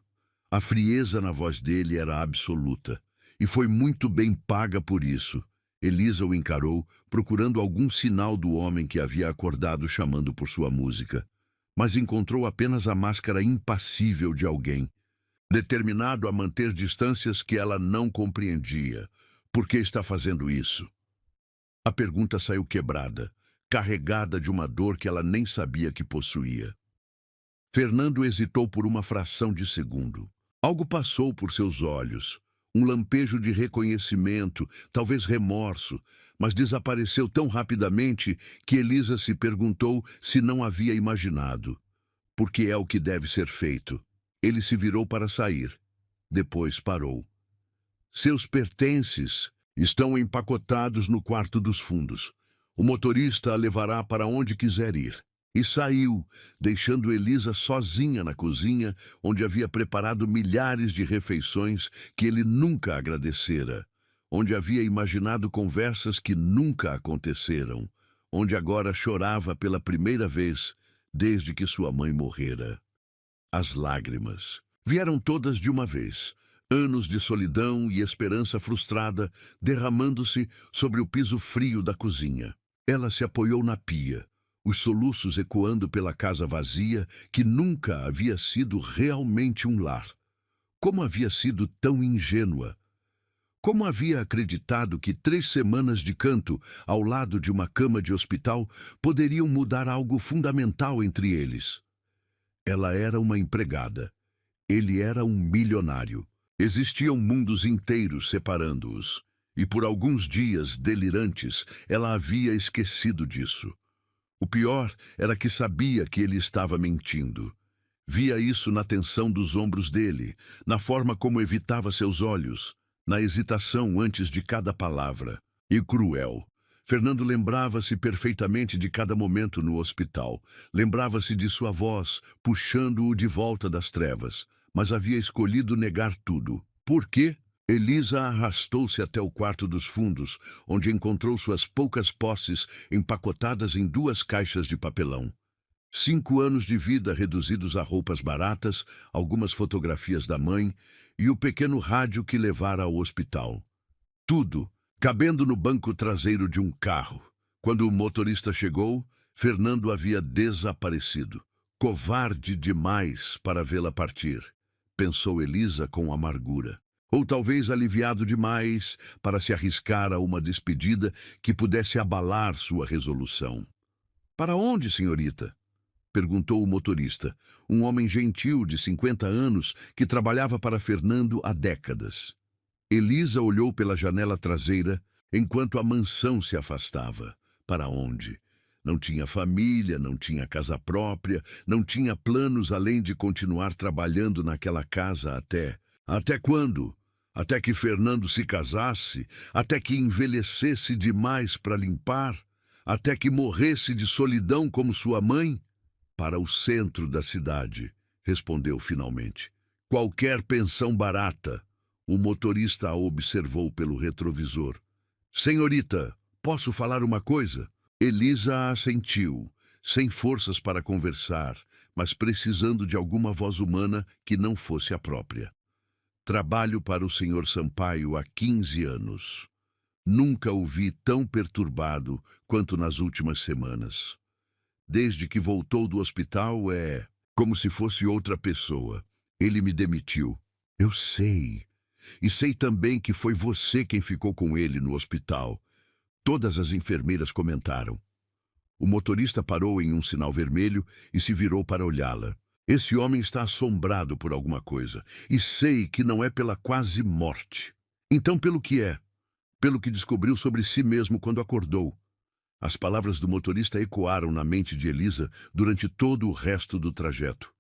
A frieza na voz dele era absoluta. E foi muito bem paga por isso. Elisa o encarou, procurando algum sinal do homem que havia acordado chamando por sua música. mas encontrou apenas a máscara impassível de alguém, determinado a manter distâncias que ela não compreendia. Por que está fazendo isso? A pergunta saiu quebrada, carregada de uma dor que ela nem sabia que possuía. Fernando hesitou por uma fração de segundo. Algo passou por seus olhos, um lampejo de reconhecimento, talvez remorso, mas desapareceu tão rapidamente que Elisa se perguntou se não havia imaginado. Porque é o que deve ser feito. Ele se virou para sair. Depois parou. Seus pertences estão empacotados no quarto dos fundos. O motorista a levará para onde quiser ir. E saiu, deixando Elisa sozinha na cozinha, onde havia preparado milhares de refeições que ele nunca agradecera, onde havia imaginado conversas que nunca aconteceram, onde agora chorava pela primeira vez desde que sua mãe morrera. As lágrimas vieram todas de uma vez, anos de solidão e esperança frustrada derramando-se sobre o piso frio da cozinha. Ela se apoiou na pia, os soluços ecoando pela casa vazia que nunca havia sido realmente um lar. Como havia sido tão ingênua? Como havia acreditado que 3 semanas de canto ao lado de uma cama de hospital poderiam mudar algo fundamental entre eles? Ela era uma empregada. Ele era um milionário. Existiam mundos inteiros separando-os. E por alguns dias delirantes, ela havia esquecido disso. O pior era que sabia que ele estava mentindo. Via isso na tensão dos ombros dele, na forma como evitava seus olhos, na hesitação antes de cada palavra. E cruel. Fernando lembrava-se perfeitamente de cada momento no hospital. Lembrava-se de sua voz, puxando-o de volta das trevas. Mas havia escolhido negar tudo. Por quê? Elisa arrastou-se até o quarto dos fundos, onde encontrou suas poucas posses empacotadas em 2 caixas de papelão. 5 anos de vida reduzidos a roupas baratas, algumas fotografias da mãe e o pequeno rádio que levara ao hospital. Tudo cabendo no banco traseiro de um carro. Quando o motorista chegou, Fernando havia desaparecido. Covarde demais para vê-la partir, pensou Elisa com amargura. Ou talvez aliviado demais para se arriscar a uma despedida que pudesse abalar sua resolução. Para onde, senhorita? Perguntou o motorista, um homem gentil de 50 anos que trabalhava para Fernando há décadas. Elisa olhou pela janela traseira enquanto a mansão se afastava. Para onde? Não tinha família, não tinha casa própria, não tinha planos além de continuar trabalhando naquela casa até... Até quando? Até que Fernando se casasse, até que envelhecesse demais para limpar, até que morresse de solidão como sua mãe? Para o centro da cidade, respondeu finalmente. Qualquer pensão barata. O motorista a observou pelo retrovisor. Senhorita, posso falar uma coisa? Elisa assentiu, sem forças para conversar, mas precisando de alguma voz humana que não fosse a própria. Trabalho para o Sr. Sampaio há 15 anos. Nunca o vi tão perturbado quanto nas últimas semanas. Desde que voltou do hospital é como se fosse outra pessoa. Ele me demitiu. Eu sei. E sei também que foi você quem ficou com ele no hospital. Todas as enfermeiras comentaram. O motorista parou em um sinal vermelho e se virou para olhá-la. Esse homem está assombrado por alguma coisa, e sei que não é pela quase morte. Então pelo que é? Pelo que descobriu sobre si mesmo quando acordou. As palavras do motorista ecoaram na mente de Elisa durante todo o resto do trajeto.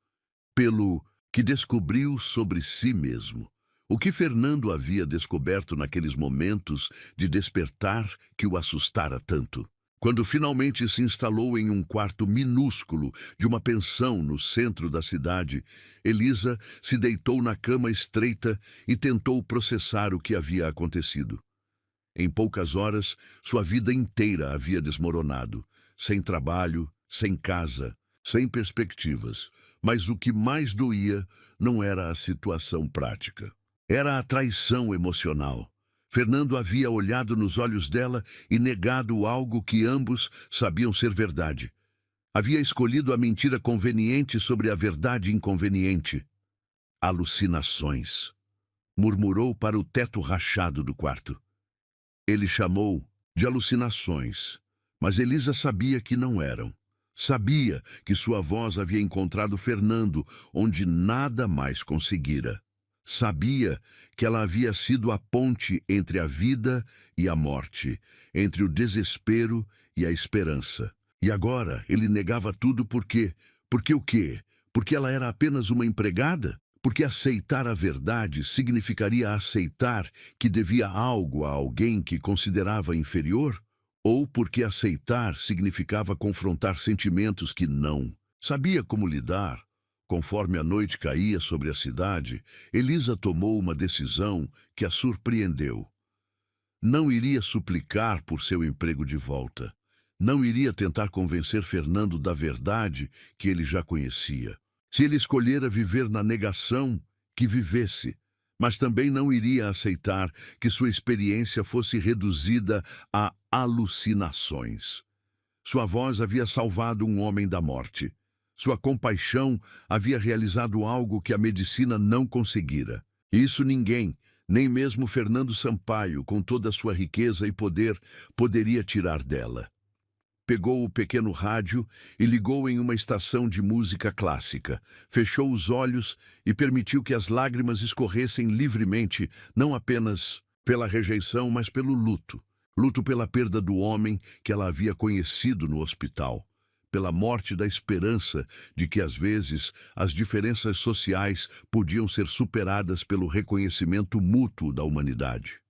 Pelo que descobriu sobre si mesmo. O que Fernando havia descoberto naqueles momentos de despertar que o assustara tanto. Quando finalmente se instalou em um quarto minúsculo de uma pensão no centro da cidade, Elisa se deitou na cama estreita e tentou processar o que havia acontecido. Em poucas horas, sua vida inteira havia desmoronado, sem trabalho, sem casa, sem perspectivas. Mas o que mais doía não era a situação prática. Era a traição emocional. Fernando havia olhado nos olhos dela e negado algo que ambos sabiam ser verdade. Havia escolhido a mentira conveniente sobre a verdade inconveniente. Alucinações. Murmurou para o teto rachado do quarto. Ele chamou de alucinações, mas Elisa sabia que não eram. Sabia que sua voz havia encontrado Fernando onde nada mais conseguira. Sabia que ela havia sido a ponte entre a vida e a morte, entre o desespero e a esperança. E agora ele negava tudo por quê? Porque o quê? Porque ela era apenas uma empregada? Porque aceitar a verdade significaria aceitar que devia algo a alguém que considerava inferior? Ou porque aceitar significava confrontar sentimentos que não sabia como lidar? Conforme a noite caía sobre a cidade, Elisa tomou uma decisão que a surpreendeu. Não iria suplicar por seu emprego de volta. Não iria tentar convencer Fernando da verdade que ele já conhecia. Se ele escolhera viver na negação, que vivesse, mas também não iria aceitar que sua experiência fosse reduzida a alucinações. Sua voz havia salvado um homem da morte. Sua compaixão havia realizado algo que a medicina não conseguira. Isso ninguém, nem mesmo Fernando Sampaio, com toda a sua riqueza e poder, poderia tirar dela. Pegou o pequeno rádio e ligou em uma estação de música clássica. Fechou os olhos e permitiu que as lágrimas escorressem livremente, não apenas pela rejeição, mas pelo luto. Luto pela perda do homem que ela havia conhecido no hospital. Pela morte da esperança de que, às vezes, as diferenças sociais podiam ser superadas pelo reconhecimento mútuo da humanidade.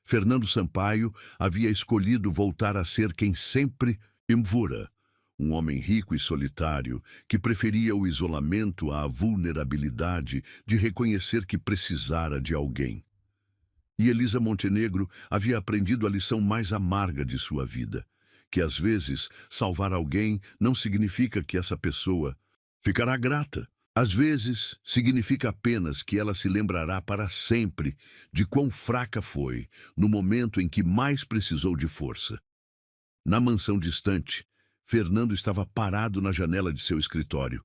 Fernando Sampaio havia escolhido voltar a ser quem sempre Imvura, um homem rico e solitário que preferia o isolamento à vulnerabilidade de reconhecer que precisara de alguém. E Elisa Montenegro havia aprendido a lição mais amarga de sua vida, que às vezes salvar alguém não significa que essa pessoa ficará grata. Às vezes, significa apenas que ela se lembrará para sempre de quão fraca foi no momento em que mais precisou de força. Na mansão distante, Fernando estava parado na janela de seu escritório,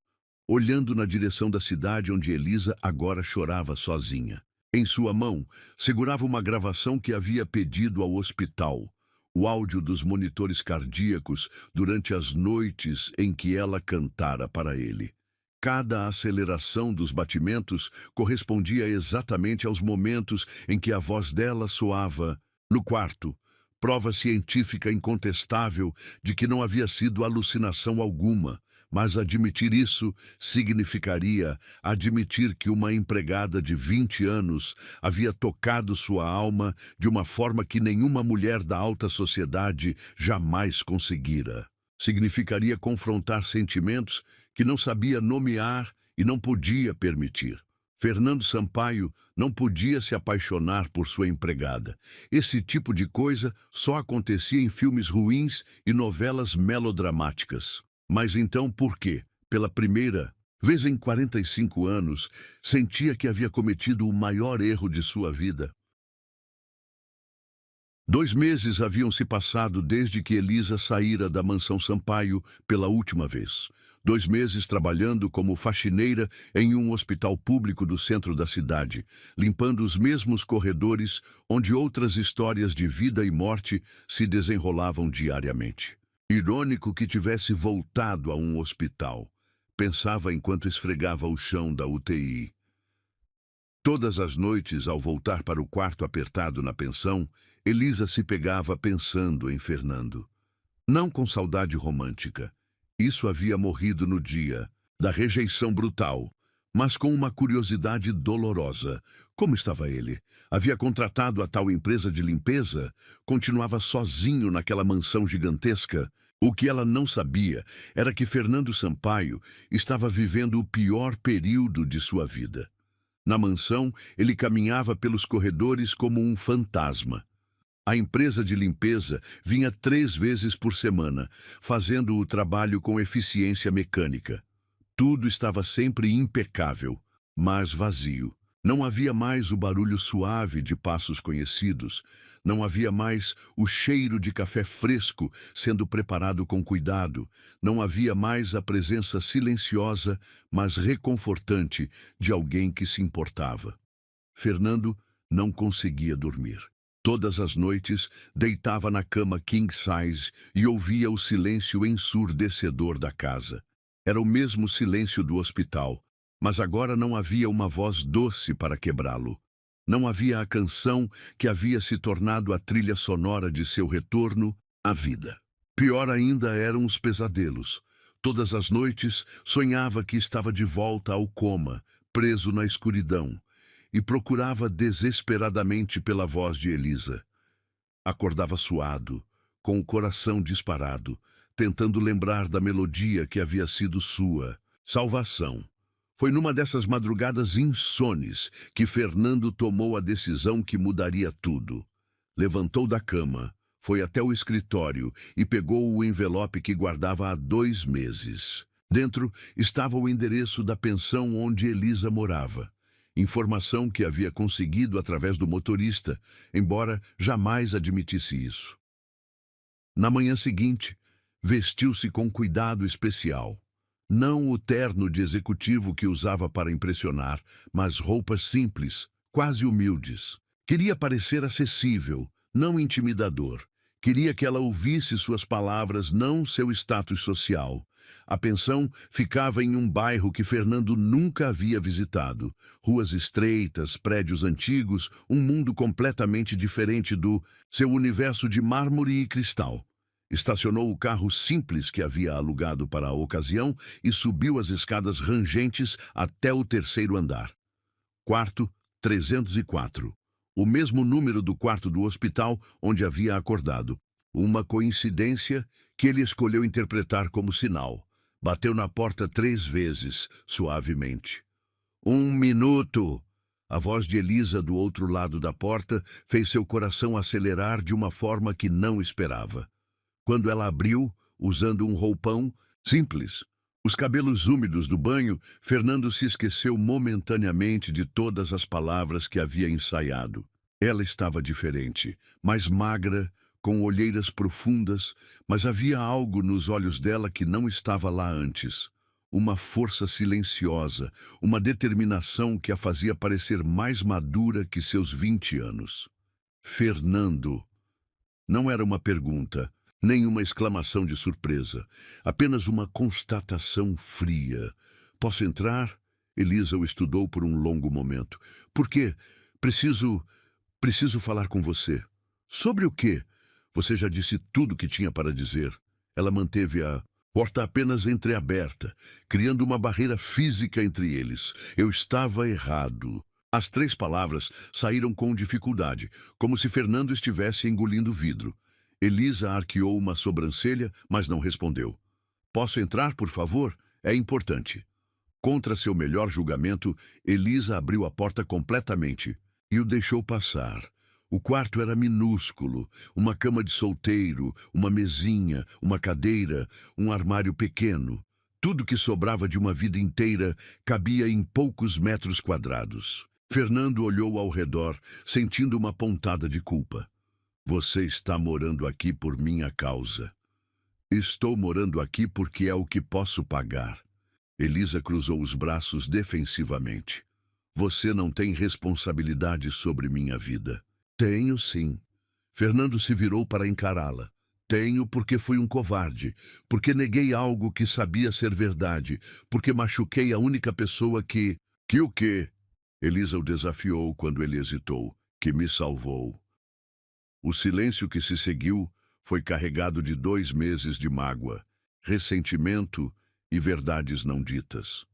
olhando na direção da cidade onde Elisa agora chorava sozinha. Em sua mão, segurava uma gravação que havia pedido ao hospital, o áudio dos monitores cardíacos durante as noites em que ela cantara para ele. Cada aceleração dos batimentos correspondia exatamente aos momentos em que a voz dela soava no quarto, prova científica incontestável de que não havia sido alucinação alguma, mas admitir isso significaria admitir que uma empregada de 20 anos havia tocado sua alma de uma forma que nenhuma mulher da alta sociedade jamais conseguira. Significaria confrontar sentimentos que não sabia nomear e não podia permitir. Fernando Sampaio não podia se apaixonar por sua empregada. Esse tipo de coisa só acontecia em filmes ruins e novelas melodramáticas. Mas então por quê? Pela primeira vez em 45 anos, sentia que havia cometido o maior erro de sua vida. 2 meses haviam se passado desde que Elisa saíra da mansão Sampaio pela última vez. 2 meses trabalhando como faxineira em um hospital público do centro da cidade, limpando os mesmos corredores onde outras histórias de vida e morte se desenrolavam diariamente. Irônico que tivesse voltado a um hospital, pensava enquanto esfregava o chão da UTI. Todas as noites, ao voltar para o quarto apertado na pensão, Elisa se pegava pensando em Fernando. Não com saudade romântica. Isso havia morrido no dia da rejeição brutal, mas com uma curiosidade dolorosa. Como estava ele? Havia contratado a tal empresa de limpeza? Continuava sozinho naquela mansão gigantesca? O que ela não sabia era que Fernando Sampaio estava vivendo o pior período de sua vida. Na mansão, ele caminhava pelos corredores como um fantasma. A empresa de limpeza vinha 3 vezes por semana, fazendo o trabalho com eficiência mecânica. Tudo estava sempre impecável, mas vazio. Não havia mais o barulho suave de passos conhecidos. Não havia mais o cheiro de café fresco sendo preparado com cuidado. Não havia mais a presença silenciosa, mas reconfortante de alguém que se importava. Fernando não conseguia dormir. Todas as noites, deitava na cama king size e ouvia o silêncio ensurdecedor da casa. Era o mesmo silêncio do hospital, mas agora não havia uma voz doce para quebrá-lo. Não havia a canção que havia se tornado a trilha sonora de seu retorno à vida. Pior ainda eram os pesadelos. Todas as noites sonhava que estava de volta ao coma, preso na escuridão, e procurava desesperadamente pela voz de Elisa. Acordava suado, com o coração disparado, tentando lembrar da melodia que havia sido sua salvação. Foi numa dessas madrugadas insones que Fernando tomou a decisão que mudaria tudo. Levantou da cama, foi até o escritório e pegou o envelope que guardava há 2 meses. Dentro estava o endereço da pensão onde Elisa morava. Informação que havia conseguido através do motorista, embora jamais admitisse isso. Na manhã seguinte, vestiu-se com cuidado especial. Não o terno de executivo que usava para impressionar, mas roupas simples, quase humildes. Queria parecer acessível, não intimidador. Queria que ela ouvisse suas palavras, não seu status social. A pensão ficava em um bairro que Fernando nunca havia visitado. Ruas estreitas, prédios antigos, um mundo completamente diferente do seu universo de mármore e cristal. Estacionou o carro simples que havia alugado para a ocasião e subiu as escadas rangentes até o 3º andar. Quarto 304. O mesmo número do quarto do hospital onde havia acordado. Uma coincidência que ele escolheu interpretar como sinal. Bateu na porta 3 vezes, suavemente. 1 minuto! A voz de Elisa do outro lado da porta fez seu coração acelerar de uma forma que não esperava. Quando ela abriu, usando um roupão simples, os cabelos úmidos do banho, Fernando se esqueceu momentaneamente de todas as palavras que havia ensaiado. Ela estava diferente, mais magra, com olheiras profundas, mas havia algo nos olhos dela que não estava lá antes. Uma força silenciosa, uma determinação que a fazia parecer mais madura que seus 20 anos. Fernando. Não era uma pergunta, nem uma exclamação de surpresa, apenas uma constatação fria. Posso entrar? Elisa o estudou por um longo momento. Por quê? Preciso falar com você. Sobre o quê? Você já disse tudo o que tinha para dizer. Ela manteve a porta apenas entreaberta, criando uma barreira física entre eles. Eu estava errado. As 3 palavras saíram com dificuldade, como se Fernando estivesse engolindo vidro. Elisa arqueou uma sobrancelha, mas não respondeu. Posso entrar, por favor? É importante. Contra seu melhor julgamento, Elisa abriu a porta completamente e o deixou passar. O quarto era minúsculo, uma cama de solteiro, uma mesinha, uma cadeira, um armário pequeno. Tudo que sobrava de uma vida inteira cabia em poucos metros quadrados. Fernando olhou ao redor, sentindo uma pontada de culpa. Você está morando aqui por minha causa. Estou morando aqui porque é o que posso pagar. Elisa cruzou os braços defensivamente. Você não tem responsabilidade sobre minha vida. Tenho, sim. Fernando se virou para encará-la. Tenho porque fui um covarde, porque neguei algo que sabia ser verdade, porque machuquei a única pessoa que... Que o quê? Elisa o desafiou quando ele hesitou. Que me salvou. O silêncio que se seguiu foi carregado de 2 meses de mágoa, ressentimento e verdades não ditas.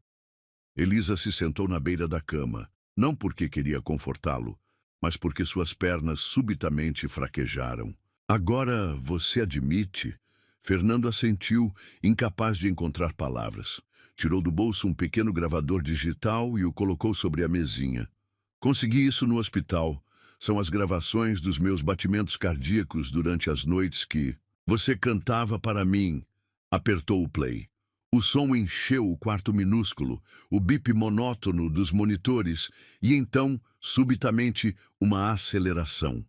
Elisa se sentou na beira da cama, não porque queria confortá-lo, mas porque suas pernas subitamente fraquejaram. Agora você admite? Fernando assentiu, incapaz de encontrar palavras. Tirou do bolso um pequeno gravador digital e o colocou sobre a mesinha. Consegui isso no hospital. São as gravações dos meus batimentos cardíacos durante as noites que... Você cantava para mim. Apertou o play. O som encheu o quarto minúsculo, o bip monótono dos monitores, e então, subitamente, uma aceleração.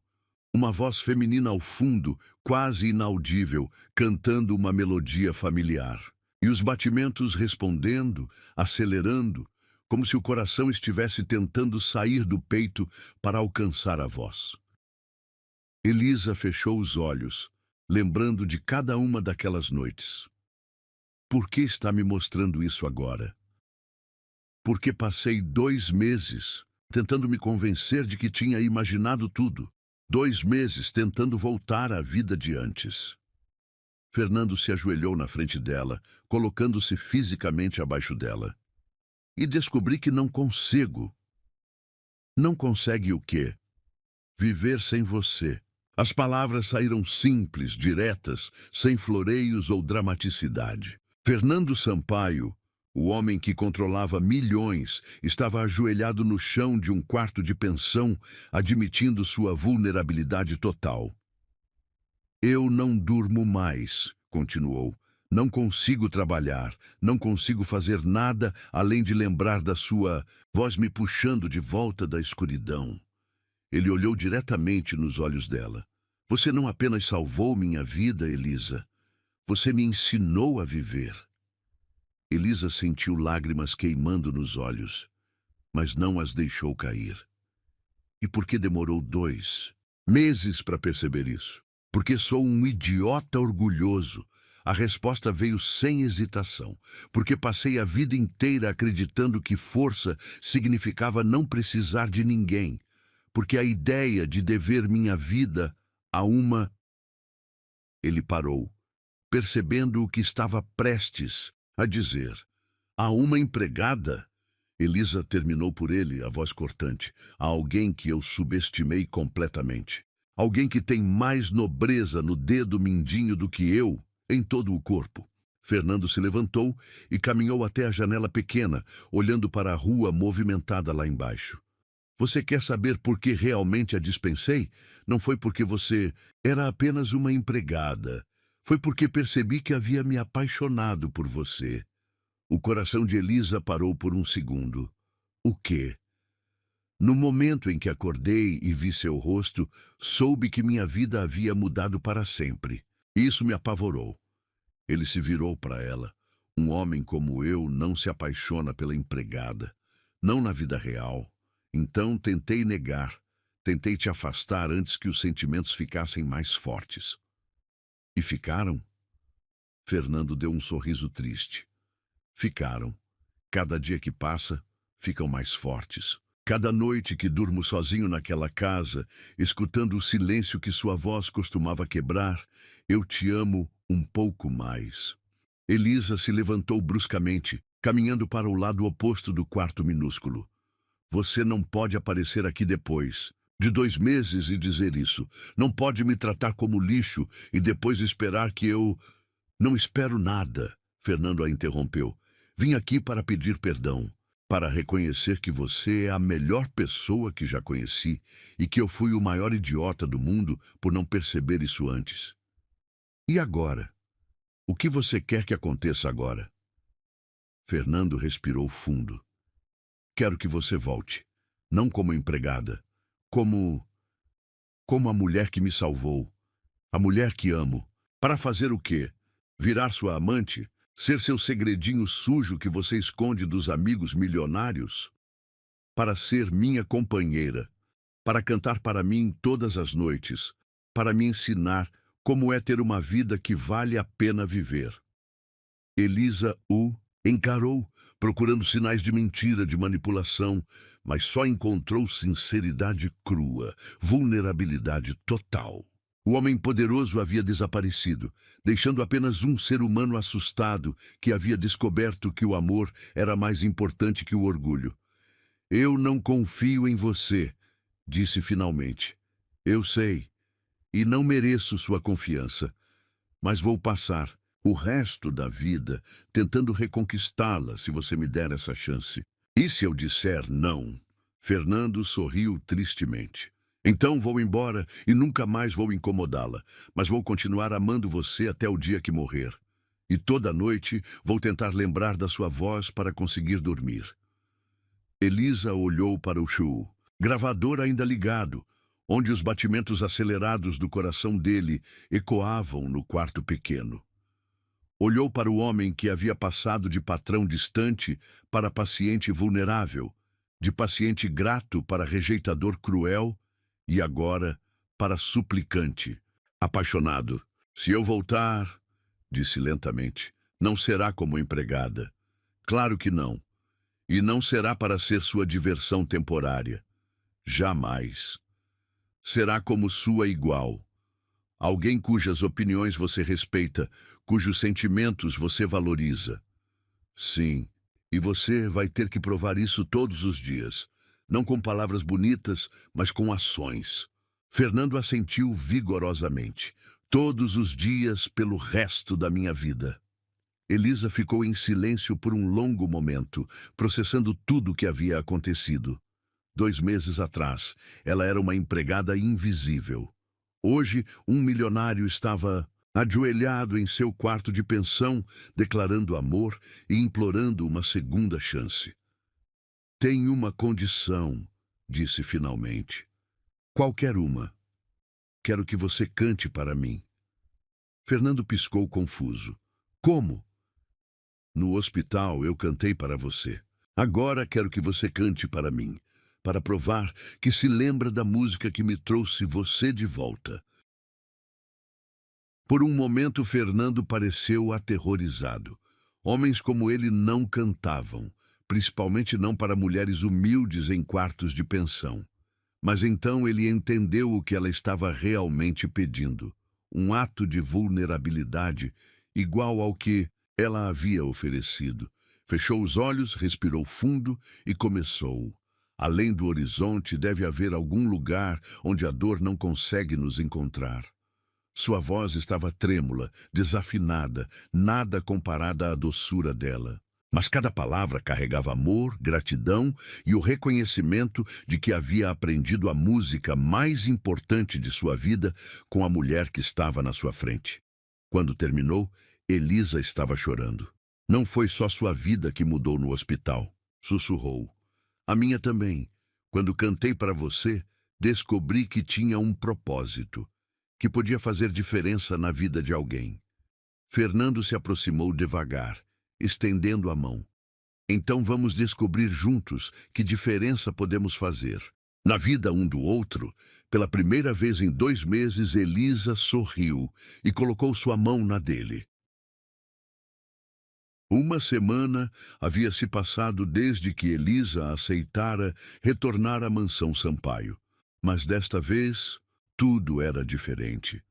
Uma voz feminina ao fundo, quase inaudível, cantando uma melodia familiar. E os batimentos respondendo, acelerando, como se o coração estivesse tentando sair do peito para alcançar a voz. Elisa fechou os olhos, lembrando de cada uma daquelas noites. Por que está me mostrando isso agora? Porque passei 2 meses tentando me convencer de que tinha imaginado tudo. 2 meses tentando voltar à vida de antes. Fernando se ajoelhou na frente dela, colocando-se fisicamente abaixo dela. E descobri que não consigo. Não consegue o quê? Viver sem você. As palavras saíram simples, diretas, sem floreios ou dramaticidade. Fernando Sampaio, o homem que controlava milhões, estava ajoelhado no chão de um quarto de pensão, admitindo sua vulnerabilidade total. Eu não durmo mais, continuou. Não consigo trabalhar, não consigo fazer nada além de lembrar da sua voz me puxando de volta da escuridão. Ele olhou diretamente nos olhos dela. Você não apenas salvou minha vida, Elisa. Você me ensinou a viver. Elisa sentiu lágrimas queimando nos olhos, mas não as deixou cair. E por que demorou 2 meses para perceber isso? Porque sou um idiota orgulhoso. A resposta veio sem hesitação, porque passei a vida inteira acreditando que força significava não precisar de ninguém, porque a ideia de dever minha vida a uma... Ele parou, percebendo o que estava prestes a dizer. A uma empregada? Elisa terminou por ele, a voz cortante. A alguém que eu subestimei completamente. Alguém que tem mais nobreza no dedo mindinho do que eu, em todo o corpo. Fernando se levantou e caminhou até a janela pequena, olhando para a rua movimentada lá embaixo. Você quer saber por que realmente a dispensei? Não foi porque você era apenas uma empregada. Foi porque percebi que havia me apaixonado por você. O coração de Elisa parou por um segundo. O quê? No momento em que acordei e vi seu rosto, soube que minha vida havia mudado para sempre. Isso me apavorou. Ele se virou para ela. Um homem como eu não se apaixona pela empregada. Não na vida real. Então tentei negar. Tentei te afastar antes que os sentimentos ficassem mais fortes. E ficaram? Fernando deu um sorriso triste. Ficaram. Cada dia que passa, ficam mais fortes. Cada noite que durmo sozinho naquela casa, escutando o silêncio que sua voz costumava quebrar, eu te amo um pouco mais. Elisa se levantou bruscamente, caminhando para o lado oposto do quarto minúsculo. Você não pode aparecer aqui depois de 2 meses e dizer isso. Não pode me tratar como lixo e depois esperar que eu... Não espero nada, Fernando a interrompeu. Vim aqui para pedir perdão. Para reconhecer que você é a melhor pessoa que já conheci e que eu fui o maior idiota do mundo por não perceber isso antes. E agora? O que você quer que aconteça agora? Fernando respirou fundo. Quero que você volte, não como empregada, como a mulher que me salvou, a mulher que amo. Para fazer o quê? Virar sua amante? Ser seu segredinho sujo que você esconde dos amigos milionários? Para ser minha companheira, para cantar para mim todas as noites, para me ensinar como é ter uma vida que vale a pena viver. Elisa o encarou, procurando sinais de mentira, de manipulação, mas só encontrou sinceridade crua, vulnerabilidade total. O homem poderoso havia desaparecido, deixando apenas um ser humano assustado que havia descoberto que o amor era mais importante que o orgulho. Eu não confio em você, disse finalmente. Eu sei, e não mereço sua confiança, mas vou passar o resto da vida tentando reconquistá-la se você me der essa chance. E se eu disser não? Fernando sorriu tristemente. Então vou embora e nunca mais vou incomodá-la, mas vou continuar amando você até o dia que morrer. E toda noite vou tentar lembrar da sua voz para conseguir dormir. Elisa olhou para o Shu, gravador ainda ligado, onde os batimentos acelerados do coração dele ecoavam no quarto pequeno. Olhou para o homem que havia passado de patrão distante para paciente vulnerável, de paciente grato para rejeitador cruel e agora para suplicante, apaixonado. Se eu voltar, disse lentamente, não será como empregada. Claro que não. E não será para ser sua diversão temporária. Jamais. Será como sua igual. Alguém cujas opiniões você respeita, cujos sentimentos você valoriza. Sim, e você vai ter que provar isso todos os dias. Não com palavras bonitas, mas com ações. Fernando assentiu vigorosamente. Todos os dias pelo resto da minha vida. Elisa ficou em silêncio por um longo momento, processando tudo o que havia acontecido. 2 meses atrás, ela era uma empregada invisível. Hoje, um milionário estava ajoelhado em seu quarto de pensão, declarando amor e implorando uma segunda chance. Tem uma condição, disse finalmente. Qualquer uma. Quero que você cante para mim. Fernando piscou confuso. Como? No hospital eu cantei para você. Agora quero que você cante para mim, para provar que se lembra da música que me trouxe você de volta. Por um momento, Fernando pareceu aterrorizado. Homens como ele não cantavam, principalmente não para mulheres humildes em quartos de pensão. Mas então ele entendeu o que ela estava realmente pedindo. Um ato de vulnerabilidade igual ao que ela havia oferecido. Fechou os olhos, respirou fundo e começou. Além do horizonte deve haver algum lugar onde a dor não consegue nos encontrar. Sua voz estava trêmula, desafinada, nada comparada à doçura dela. Mas cada palavra carregava amor, gratidão e o reconhecimento de que havia aprendido a música mais importante de sua vida com a mulher que estava na sua frente. Quando terminou, Elisa estava chorando. Não foi só sua vida que mudou no hospital, sussurrou. A minha também. Quando cantei para você, descobri que tinha um propósito, que podia fazer diferença na vida de alguém. Fernando se aproximou devagar, estendendo a mão. Então vamos descobrir juntos que diferença podemos fazer. Na vida um do outro, pela primeira vez em 2 meses, Elisa sorriu e colocou sua mão na dele. 1 semana havia se passado desde que Elisa aceitara retornar à mansão Sampaio. Mas desta vez, tudo era diferente.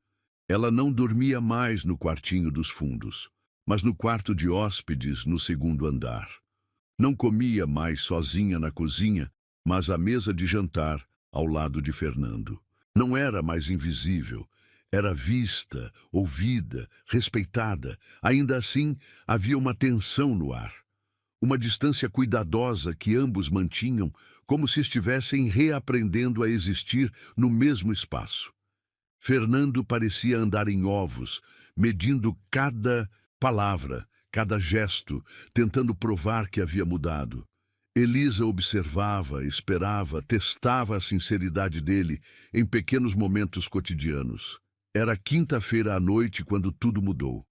Ela não dormia mais no quartinho dos fundos, mas no quarto de hóspedes no 2º andar. Não comia mais sozinha na cozinha, mas à mesa de jantar, ao lado de Fernando. Não era mais invisível. Era vista, ouvida, respeitada. Ainda assim, havia uma tensão no ar. Uma distância cuidadosa que ambos mantinham, como se estivessem reaprendendo a existir no mesmo espaço. Fernando parecia andar em ovos, medindo cada palavra, cada gesto, tentando provar que havia mudado. Elisa observava, esperava, testava a sinceridade dele em pequenos momentos cotidianos. Era quinta-feira à noite quando tudo mudou.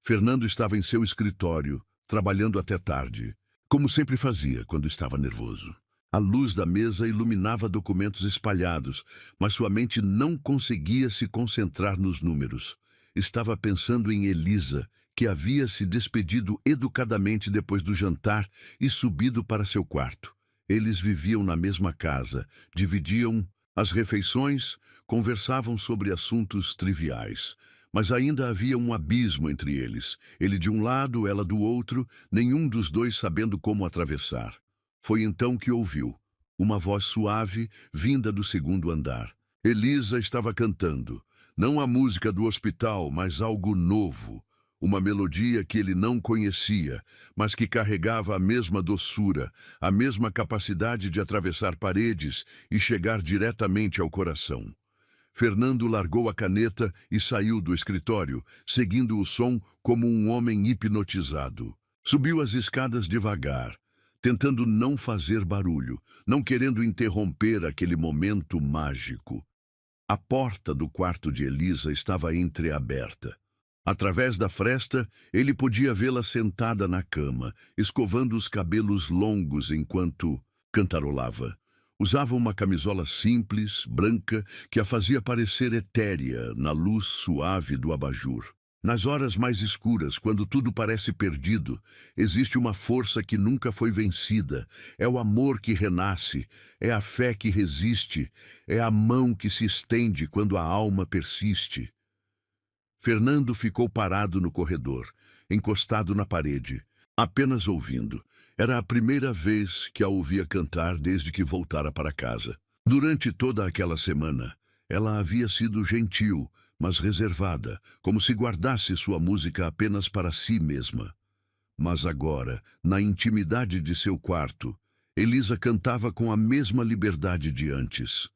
Fernando estava em seu escritório, trabalhando até tarde, como sempre fazia quando estava nervoso. A luz da mesa iluminava documentos espalhados, mas sua mente não conseguia se concentrar nos números. Estava pensando em Elisa, que havia se despedido educadamente depois do jantar e subido para seu quarto. Eles viviam na mesma casa, dividiam as refeições, conversavam sobre assuntos triviais. Mas ainda havia um abismo entre eles. Ele de um lado, ela do outro, nenhum dos dois sabendo como atravessar. Foi então que ouviu uma voz suave vinda do 2º andar. Elisa estava cantando, não a música do hospital, mas algo novo. Uma melodia que ele não conhecia, mas que carregava a mesma doçura, a mesma capacidade de atravessar paredes e chegar diretamente ao coração. Fernando largou a caneta e saiu do escritório, seguindo o som como um homem hipnotizado. Subiu as escadas devagar, tentando não fazer barulho, não querendo interromper aquele momento mágico. A porta do quarto de Elisa estava entreaberta. Através da fresta, ele podia vê-la sentada na cama, escovando os cabelos longos enquanto cantarolava. Usava uma camisola simples, branca, que a fazia parecer etérea na luz suave do abajur. Nas horas mais escuras, quando tudo parece perdido, existe uma força que nunca foi vencida. É o amor que renasce, é a fé que resiste, é a mão que se estende quando a alma persiste. Fernando ficou parado no corredor, encostado na parede, apenas ouvindo. Era a primeira vez que a ouvia cantar desde que voltara para casa. Durante toda aquela semana, ela havia sido gentil, mas reservada, como se guardasse sua música apenas para si mesma. Mas agora, na intimidade de seu quarto, Elisa cantava com a mesma liberdade de antes.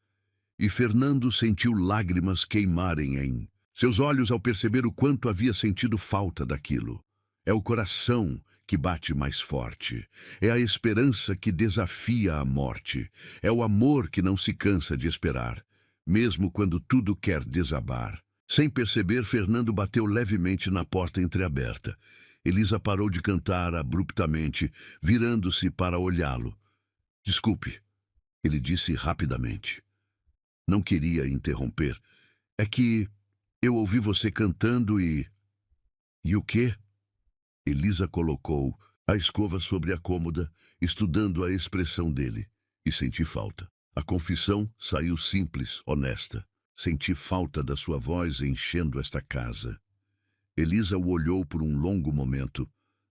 E Fernando sentiu lágrimas queimarem em seus olhos ao perceber o quanto havia sentido falta daquilo. É o coração que bate mais forte. É a esperança que desafia a morte. É o amor que não se cansa de esperar, mesmo quando tudo quer desabar. Sem perceber, Fernando bateu levemente na porta entreaberta. Elisa parou de cantar abruptamente, virando-se para olhá-lo. "Desculpe", ele disse rapidamente. Não queria interromper. "É que eu ouvi você cantando e..." "E o quê?" Elisa colocou a escova sobre a cômoda, estudando a expressão dele, e senti falta. A confissão saiu simples, honesta. Senti falta da sua voz enchendo esta casa. Elisa o olhou por um longo momento.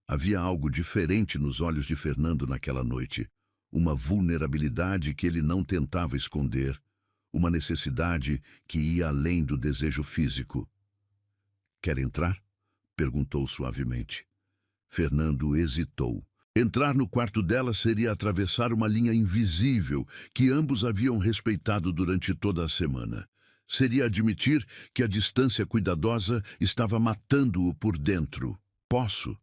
Havia algo diferente nos olhos de Fernando naquela noite. Uma vulnerabilidade que ele não tentava esconder. Uma necessidade que ia além do desejo físico. "Quer entrar?" perguntou suavemente. Fernando hesitou. Entrar no quarto dela seria atravessar uma linha invisível que ambos haviam respeitado durante toda a semana. Seria admitir que a distância cuidadosa estava matando-o por dentro. "Posso?"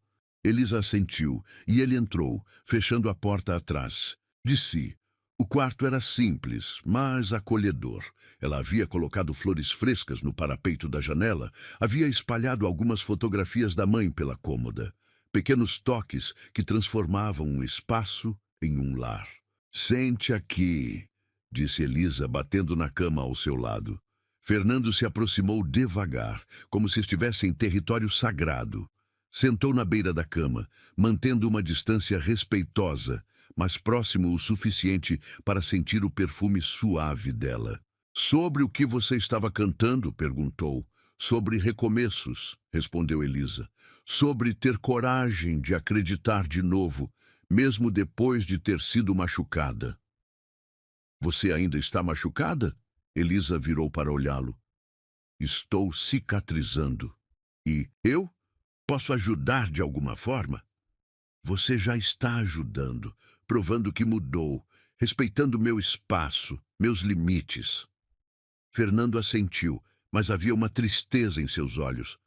Elisa assentiu, e ele entrou, fechando a porta atrás. De si. O quarto era simples, mas acolhedor. Ela havia colocado flores frescas no parapeito da janela, havia espalhado algumas fotografias da mãe pela cômoda. Pequenos toques que transformavam um espaço em um lar. "Sente aqui", disse Elisa, batendo na cama ao seu lado. Fernando se aproximou devagar, como se estivesse em território sagrado. Sentou na beira da cama, mantendo uma distância respeitosa, mas próximo o suficiente para sentir o perfume suave dela. "Sobre o que você estava cantando?" perguntou. "Sobre recomeços", respondeu Elisa. "Sobre ter coragem de acreditar de novo, mesmo depois de ter sido machucada." "Você ainda está machucada?" Elisa virou para olhá-lo. "Estou cicatrizando. E eu? Posso ajudar de alguma forma?" "Você já está ajudando, provando que mudou, respeitando meu espaço, meus limites." Fernando assentiu, mas havia uma tristeza em seus olhos.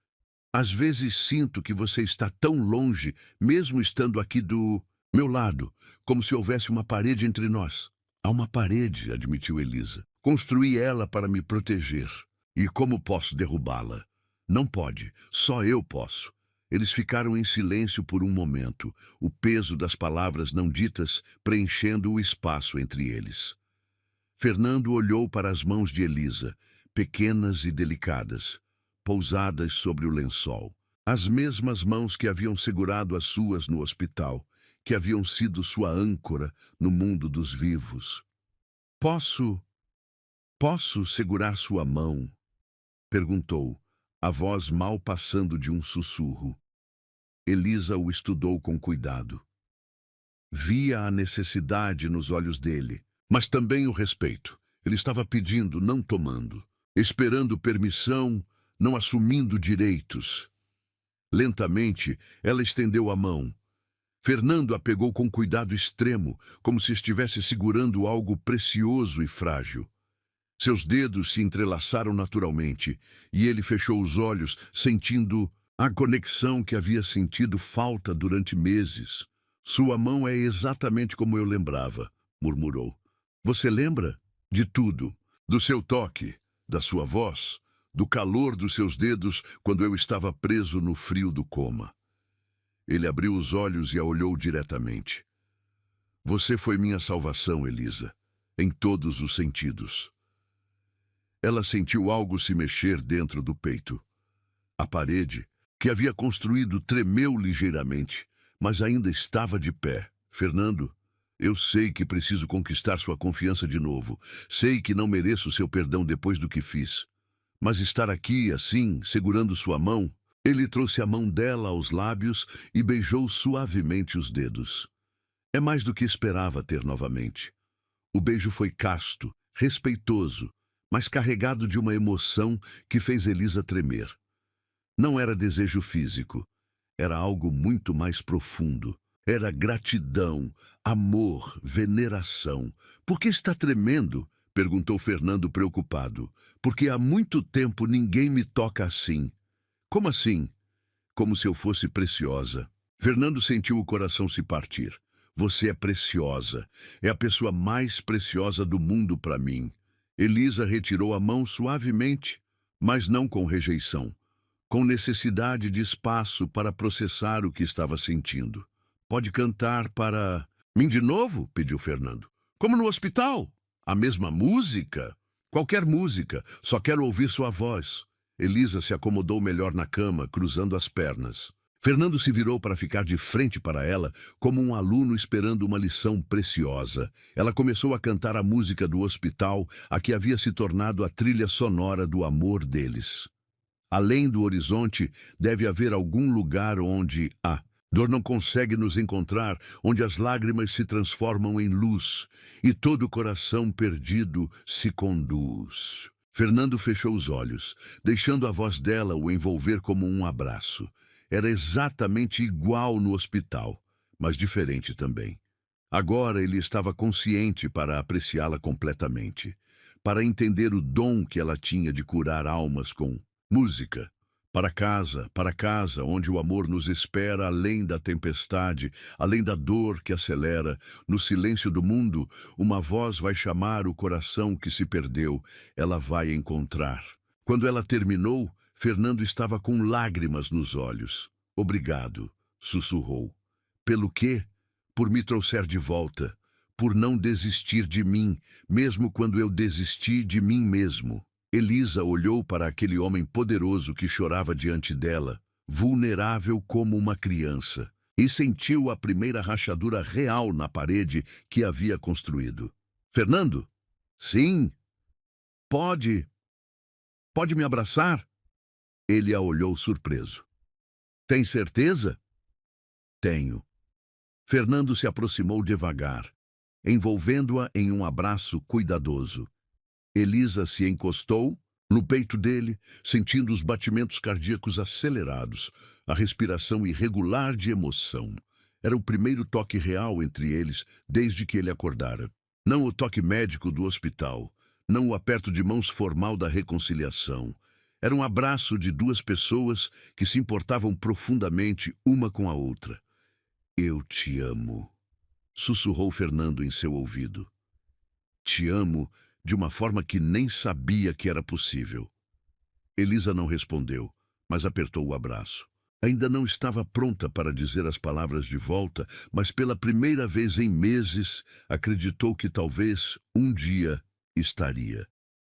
"Às vezes sinto que você está tão longe, mesmo estando aqui do meu lado, como se houvesse uma parede entre nós." "Há uma parede", admitiu Elisa. "Construí ela para me proteger. E como posso derrubá-la?" "Não pode, só eu posso." Eles ficaram em silêncio por um momento, o peso das palavras não ditas preenchendo o espaço entre eles. Fernando olhou para as mãos de Elisa, pequenas e delicadas, pousadas sobre o lençol. As mesmas mãos que haviam segurado as suas no hospital, que haviam sido sua âncora no mundo dos vivos. Posso segurar sua mão?" perguntou, a voz mal passando de um sussurro. Elisa o estudou com cuidado. Via a necessidade nos olhos dele, mas também o respeito. Ele estava pedindo, não tomando, esperando permissão, não assumindo direitos. Lentamente, ela estendeu a mão. Fernando a pegou com cuidado extremo, como se estivesse segurando algo precioso e frágil. Seus dedos se entrelaçaram naturalmente e ele fechou os olhos, sentindo a conexão que havia sentido falta durante meses. Sua mão é exatamente como eu lembrava, murmurou. Você lembra? De tudo. Do seu toque, da sua voz, do calor dos seus dedos quando eu estava preso no frio do coma. Ele abriu os olhos e a olhou diretamente. Você foi minha salvação, Elisa, em todos os sentidos. Ela sentiu algo se mexer dentro do peito. A parede, que havia construído, tremeu ligeiramente, mas ainda estava de pé. Fernando, eu sei que preciso conquistar sua confiança de novo. Sei que não mereço seu perdão depois do que fiz. Mas estar aqui, assim, segurando sua mão... Ele trouxe a mão dela aos lábios e beijou suavemente os dedos. É mais do que esperava ter novamente. O beijo foi casto, respeitoso, mas carregado de uma emoção que fez Elisa tremer. Não era desejo físico, era algo muito mais profundo. Era gratidão, amor, veneração. Por que está tremendo? Perguntou Fernando preocupado. Porque há muito tempo ninguém me toca assim. Como assim? Como se eu fosse preciosa. Fernando sentiu o coração se partir. Você é preciosa. É a pessoa mais preciosa do mundo para mim. Elisa retirou a mão suavemente, mas não com rejeição. Com necessidade de espaço para processar o que estava sentindo. Pode cantar para... Mim de novo? Pediu Fernando. Como no hospital? A mesma música? Qualquer música. Só quero ouvir sua voz. Elisa se acomodou melhor na cama, cruzando as pernas. Fernando se virou para ficar de frente para ela, como um aluno esperando uma lição preciosa. Ela começou a cantar a música do hospital, a que havia se tornado a trilha sonora do amor deles. Além do horizonte, deve haver algum lugar onde a dor não consegue nos encontrar, onde as lágrimas se transformam em luz e todo o coração perdido se conduz. Fernando fechou os olhos, deixando a voz dela o envolver como um abraço. Era exatamente igual no hospital, mas diferente também. Agora ele estava consciente para apreciá-la completamente, para entender o dom que ela tinha de curar almas com música. Para casa, onde o amor nos espera além da tempestade, além da dor que acelera. No silêncio do mundo, uma voz vai chamar o coração que se perdeu. Ela vai encontrar. Quando ela terminou, Fernando estava com lágrimas nos olhos. Obrigado, sussurrou. Pelo quê? Por me trouxer de volta. Por não desistir de mim, mesmo quando eu desisti de mim mesmo. Elisa olhou para aquele homem poderoso que chorava diante dela, vulnerável como uma criança, e sentiu a primeira rachadura real na parede que havia construído. Fernando? Sim. Pode me abraçar? Ele a olhou surpreso. Tem certeza? Tenho. Fernando se aproximou devagar, envolvendo-a em um abraço cuidadoso. Elisa se encostou no peito dele, sentindo os batimentos cardíacos acelerados, a respiração irregular de emoção. Era o primeiro toque real entre eles desde que ele acordara. Não o toque médico do hospital, não o aperto de mãos formal da reconciliação. Era um abraço de duas pessoas que se importavam profundamente uma com a outra. Eu te amo, sussurrou Fernando em seu ouvido. Te amo de uma forma que nem sabia que era possível. Elisa não respondeu, mas apertou o abraço. Ainda não estava pronta para dizer as palavras de volta, mas pela primeira vez em meses acreditou que talvez um dia estaria.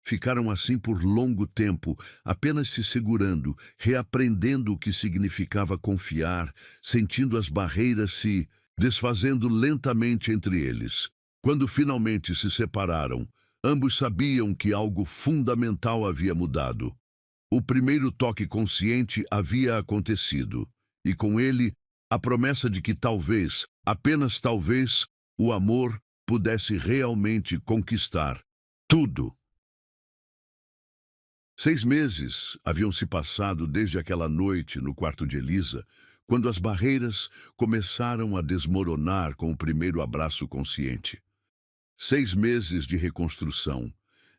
Ficaram assim por longo tempo, apenas se segurando, reaprendendo o que significava confiar, sentindo as barreiras se desfazendo lentamente entre eles. Quando finalmente se separaram, ambos sabiam que algo fundamental havia mudado. O primeiro toque consciente havia acontecido, e com ele, a promessa de que talvez, apenas talvez, o amor pudesse realmente conquistar tudo. 6 meses haviam se passado desde aquela noite no quarto de Elisa, quando as barreiras começaram a desmoronar com o primeiro abraço consciente. 6 meses de reconstrução,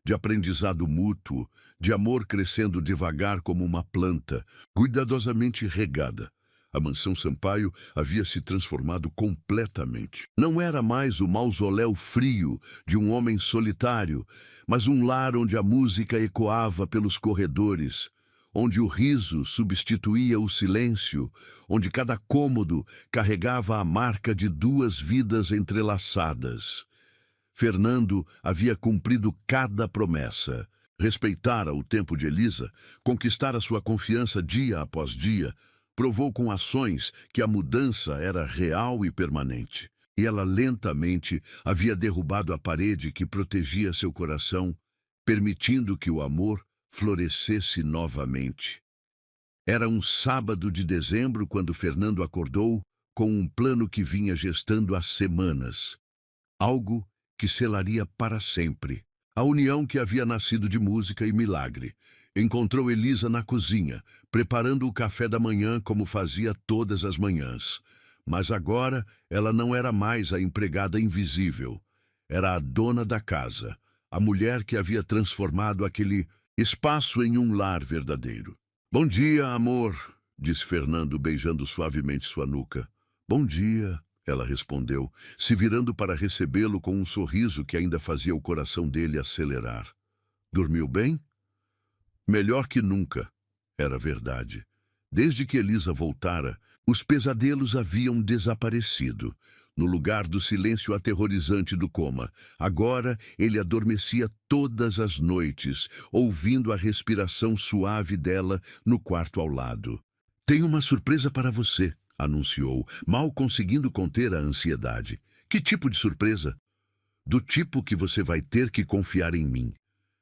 de aprendizado mútuo, de amor crescendo devagar como uma planta, cuidadosamente regada. A mansão Sampaio havia se transformado completamente. Não era mais o mausoléu frio de um homem solitário, mas um lar onde a música ecoava pelos corredores, onde o riso substituía o silêncio, onde cada cômodo carregava a marca de duas vidas entrelaçadas. Fernando havia cumprido cada promessa. Respeitara o tempo de Elisa, conquistara sua confiança dia após dia, provou com ações que a mudança era real e permanente. E ela lentamente havia derrubado a parede que protegia seu coração, permitindo que o amor florescesse novamente. Era um sábado de dezembro quando Fernando acordou com um plano que vinha gestando há semanas. Algo que selaria para sempre a união que havia nascido de música e milagre. Encontrou Elisa na cozinha, preparando o café da manhã como fazia todas as manhãs. Mas agora ela não era mais a empregada invisível. Era a dona da casa, a mulher que havia transformado aquele espaço em um lar verdadeiro. "Bom dia, amor", disse Fernando, beijando suavemente sua nuca. "Bom dia", ela respondeu, se virando para recebê-lo com um sorriso que ainda fazia o coração dele acelerar. "Dormiu bem?" Melhor que nunca, era verdade. Desde que Elisa voltara, os pesadelos haviam desaparecido. No lugar do silêncio aterrorizante do coma, agora ele adormecia todas as noites, ouvindo a respiração suave dela no quarto ao lado. "Tenho uma surpresa para você", anunciou, mal conseguindo conter a ansiedade. "Que tipo de surpresa?" "Do tipo que você vai ter que confiar em mim."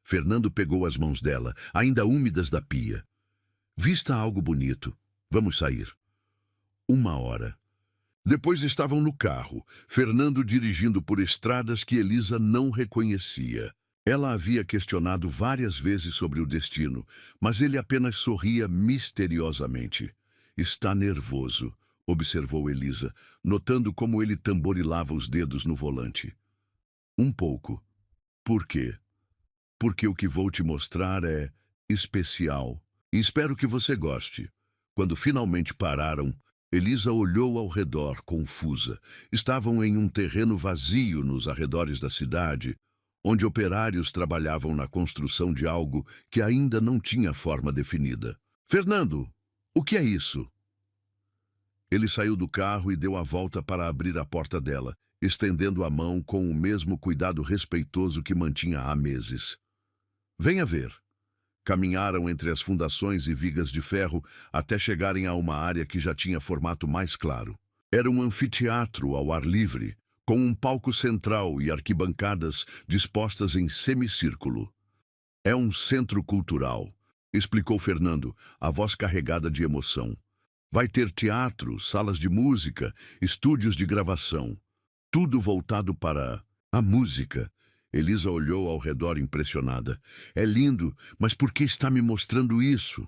Fernando pegou as mãos dela, ainda úmidas da pia. "Vista algo bonito. Vamos sair." 1 hora. Depois estavam no carro, Fernando dirigindo por estradas que Elisa não reconhecia. Ela havia questionado várias vezes sobre o destino, mas ele apenas sorria misteriosamente. "Está nervoso", observou Elisa, notando como ele tamborilava os dedos no volante. "Um pouco." "Por quê?" "Porque o que vou te mostrar é especial. E espero que você goste." Quando finalmente pararam, Elisa olhou ao redor, confusa. Estavam em um terreno vazio nos arredores da cidade, onde operários trabalhavam na construção de algo que ainda não tinha forma definida. "Fernando, o que é isso?" Ele saiu do carro e deu a volta para abrir a porta dela, estendendo a mão com o mesmo cuidado respeitoso que mantinha há meses. "Venha ver." Caminharam entre as fundações e vigas de ferro até chegarem a uma área que já tinha formato mais claro. Era um anfiteatro ao ar livre, com um palco central e arquibancadas dispostas em semicírculo. "É um centro cultural", explicou Fernando, a voz carregada de emoção. "Vai ter teatro, salas de música, estúdios de gravação. Tudo voltado para a música." Elisa olhou ao redor impressionada. "É lindo, mas por que está me mostrando isso?"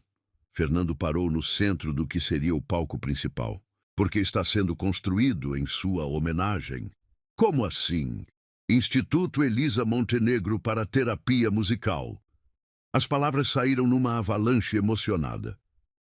Fernando parou no centro do que seria o palco principal. "Porque está sendo construído em sua homenagem." "Como assim?" "Instituto Elisa Montenegro para Terapia Musical." As palavras saíram numa avalanche emocionada.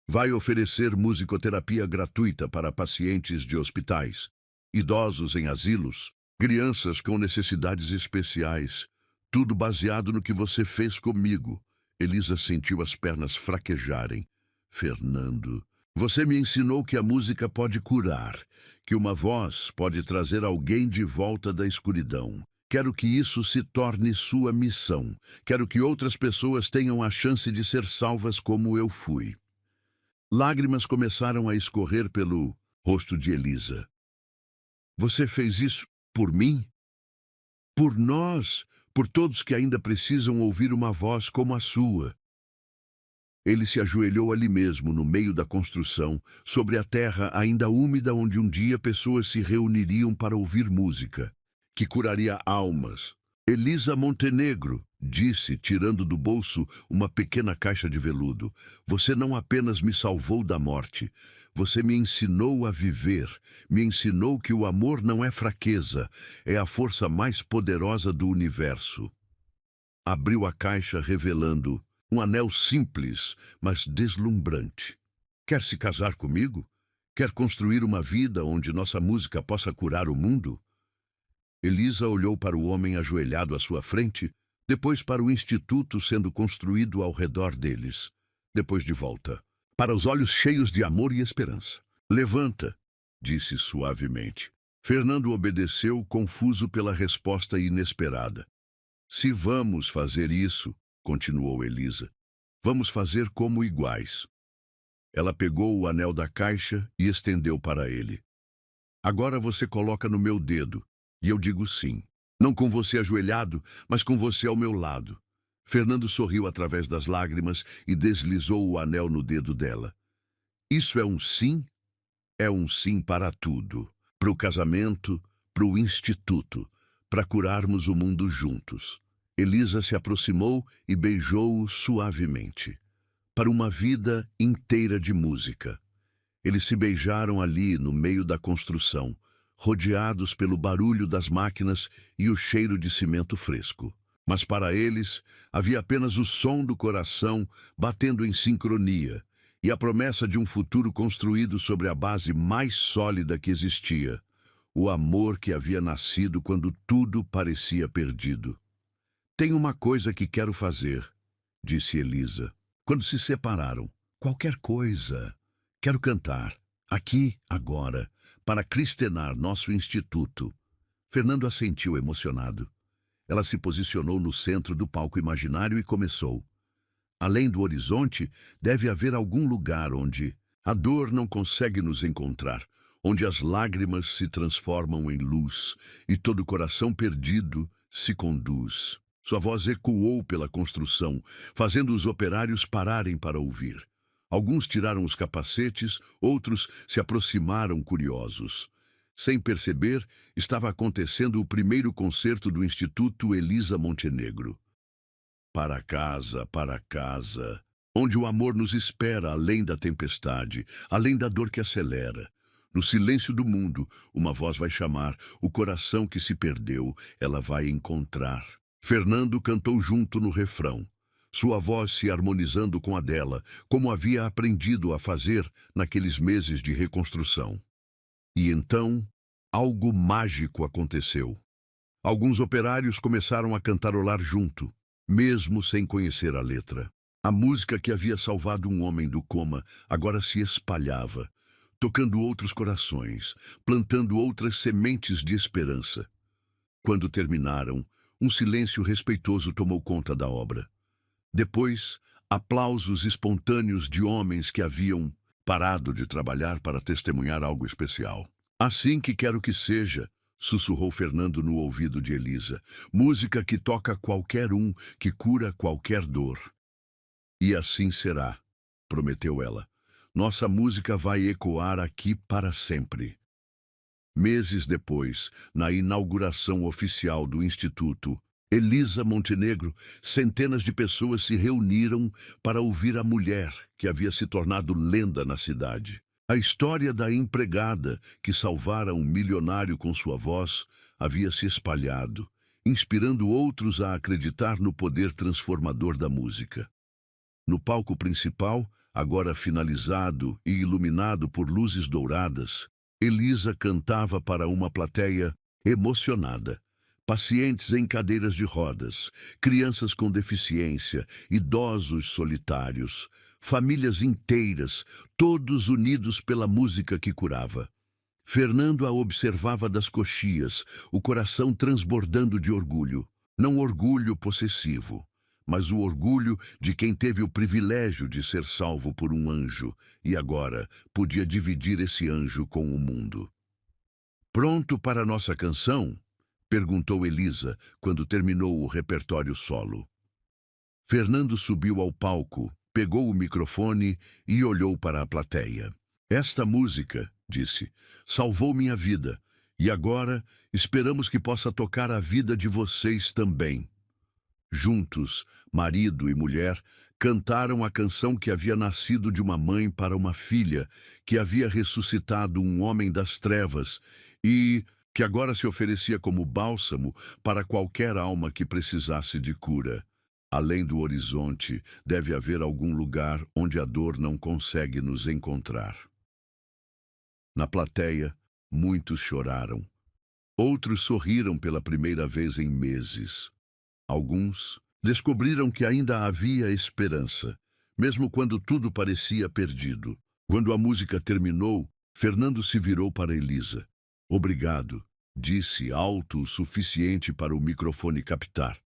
"Vai oferecer musicoterapia gratuita para pacientes de hospitais, idosos em asilos, crianças com necessidades especiais, tudo baseado no que você fez comigo." Elisa sentiu as pernas fraquejarem. "Fernando, você me ensinou que a música pode curar, que uma voz pode trazer alguém de volta da escuridão. Quero que isso se torne sua missão. Quero que outras pessoas tenham a chance de ser salvas como eu fui." Lágrimas começaram a escorrer pelo rosto de Elisa. "Você fez isso por mim? Por nós, por todos que ainda precisam ouvir uma voz como a sua." Ele se ajoelhou ali mesmo, no meio da construção, sobre a terra ainda úmida onde um dia pessoas se reuniriam para ouvir música, que curaria almas. "Elisa Montenegro", disse, tirando do bolso uma pequena caixa de veludo, "você não apenas me salvou da morte, você me ensinou a viver, me ensinou que o amor não é fraqueza, é a força mais poderosa do universo." abriu a caixa revelando um anel simples, mas deslumbrante. Quer se casar comigo? Quer construir uma vida onde nossa música possa curar o mundo? Elisa olhou para o homem ajoelhado à sua frente, depois para o instituto sendo construído ao redor deles, depois de volta, para os olhos cheios de amor e esperança. Levanta, disse suavemente. Fernando obedeceu, confuso pela resposta inesperada. Se vamos fazer isso, continuou Elisa, vamos fazer como iguais. Ela pegou o anel da caixa e estendeu para ele. Agora você coloca no meu dedo, e eu digo sim. Não com você ajoelhado, mas com você ao meu lado. Fernando sorriu através das lágrimas e deslizou o anel no dedo dela. Isso é um sim? É um sim para tudo. Para o casamento, para o instituto, para curarmos o mundo juntos. Elisa se aproximou e beijou-o suavemente. Para uma vida inteira de música. Eles se beijaram ali no meio da construção, rodeados pelo barulho das máquinas e o cheiro de cimento fresco. Mas para eles havia apenas o som do coração batendo em sincronia e a promessa de um futuro construído sobre a base mais sólida que existia, o amor que havia nascido quando tudo parecia perdido. Tem uma coisa que quero fazer, disse Elisa, quando se separaram. Qualquer coisa. Quero cantar, aqui, agora, para cristenar nosso instituto. Fernando assentiu emocionado. Ela se posicionou no centro do palco imaginário e começou. Além do horizonte, deve haver algum lugar onde a dor não consegue nos encontrar, onde as lágrimas se transformam em luz e todo coração perdido se conduz. Sua voz ecoou pela construção, fazendo os operários pararem para ouvir. Alguns tiraram os capacetes, outros se aproximaram curiosos. Sem perceber, estava acontecendo o primeiro concerto do Instituto Elisa Montenegro. Para casa, onde o amor nos espera além da tempestade, além da dor que acelera. No silêncio do mundo, uma voz vai chamar, o coração que se perdeu, ela vai encontrar. Fernando cantou junto no refrão, sua voz se harmonizando com a dela, como havia aprendido a fazer naqueles meses de reconstrução. E então, algo mágico aconteceu. Alguns operários começaram a cantarolar junto, mesmo sem conhecer a letra. A música que havia salvado um homem do coma agora se espalhava, tocando outros corações, plantando outras sementes de esperança. Quando terminaram, um silêncio respeitoso tomou conta da obra. Depois, aplausos espontâneos de homens que haviam parado de trabalhar para testemunhar algo especial. Assim que quero que seja, sussurrou Fernando no ouvido de Elisa. Música que toca qualquer um, que cura qualquer dor. E assim será, prometeu ela. Nossa música vai ecoar aqui para sempre. Meses depois, na inauguração oficial do Instituto Elisa Montenegro, centenas de pessoas se reuniram para ouvir a mulher que havia se tornado lenda na cidade. A história da empregada que salvara um milionário com sua voz havia se espalhado, inspirando outros a acreditar no poder transformador da música. No palco principal, agora finalizado e iluminado por luzes douradas, Elisa cantava para uma plateia emocionada. Pacientes em cadeiras de rodas, crianças com deficiência, idosos solitários, famílias inteiras, todos unidos pela música que curava. Fernando a observava das coxias, o coração transbordando de orgulho. Não orgulho possessivo, mas o orgulho de quem teve o privilégio de ser salvo por um anjo e agora podia dividir esse anjo com o mundo. Pronto para nossa canção? Perguntou Elisa, quando terminou o repertório solo. Fernando subiu ao palco, pegou o microfone e olhou para a plateia. Esta música, disse, salvou minha vida, e agora esperamos que possa tocar a vida de vocês também. Juntos, marido e mulher, cantaram a canção que havia nascido de uma mãe para uma filha, que havia ressuscitado um homem das trevas e que agora se oferecia como bálsamo para qualquer alma que precisasse de cura. Além do horizonte, deve haver algum lugar onde a dor não consegue nos encontrar. Na plateia, muitos choraram. Outros sorriram pela primeira vez em meses. Alguns descobriram que ainda havia esperança, mesmo quando tudo parecia perdido. Quando a música terminou, Fernando se virou para Elisa. Obrigado, disse alto o suficiente para o microfone captar.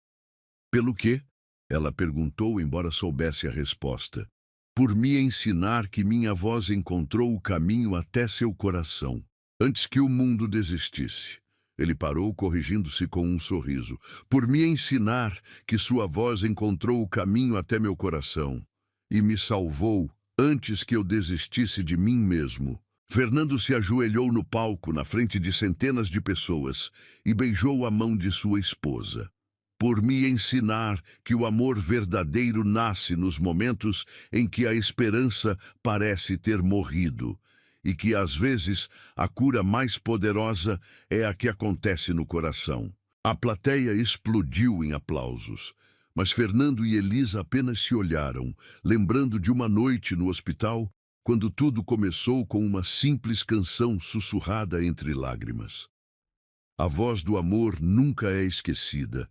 Pelo quê? Ela perguntou, embora soubesse a resposta. Por me ensinar que minha voz encontrou o caminho até seu coração, antes que o mundo desistisse. Ele parou, corrigindo-se com um sorriso. Por me ensinar que sua voz encontrou o caminho até meu coração e me salvou antes que eu desistisse de mim mesmo. Fernando se ajoelhou no palco, na frente de centenas de pessoas, e beijou a mão de sua esposa. Por me ensinar que o amor verdadeiro nasce nos momentos em que a esperança parece ter morrido, e que, às vezes, a cura mais poderosa é a que acontece no coração. A plateia explodiu em aplausos, mas Fernando e Elisa apenas se olharam, lembrando de uma noite no hospital, quando tudo começou com uma simples canção sussurrada entre lágrimas. A voz do amor nunca é esquecida,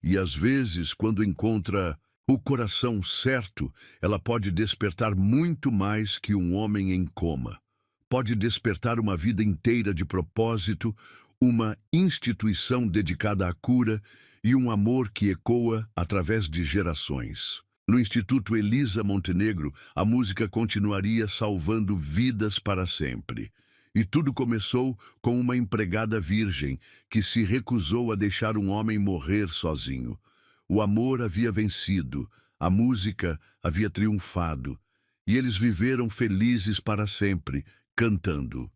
e às vezes, quando encontra o coração certo, ela pode despertar muito mais que um homem em coma. Pode despertar uma vida inteira de propósito, uma instituição dedicada à cura e um amor que ecoa através de gerações. No Instituto Elisa Montenegro, a música continuaria salvando vidas para sempre. E tudo começou com uma empregada virgem que se recusou a deixar um homem morrer sozinho. O amor havia vencido, a música havia triunfado, e eles viveram felizes para sempre, cantando.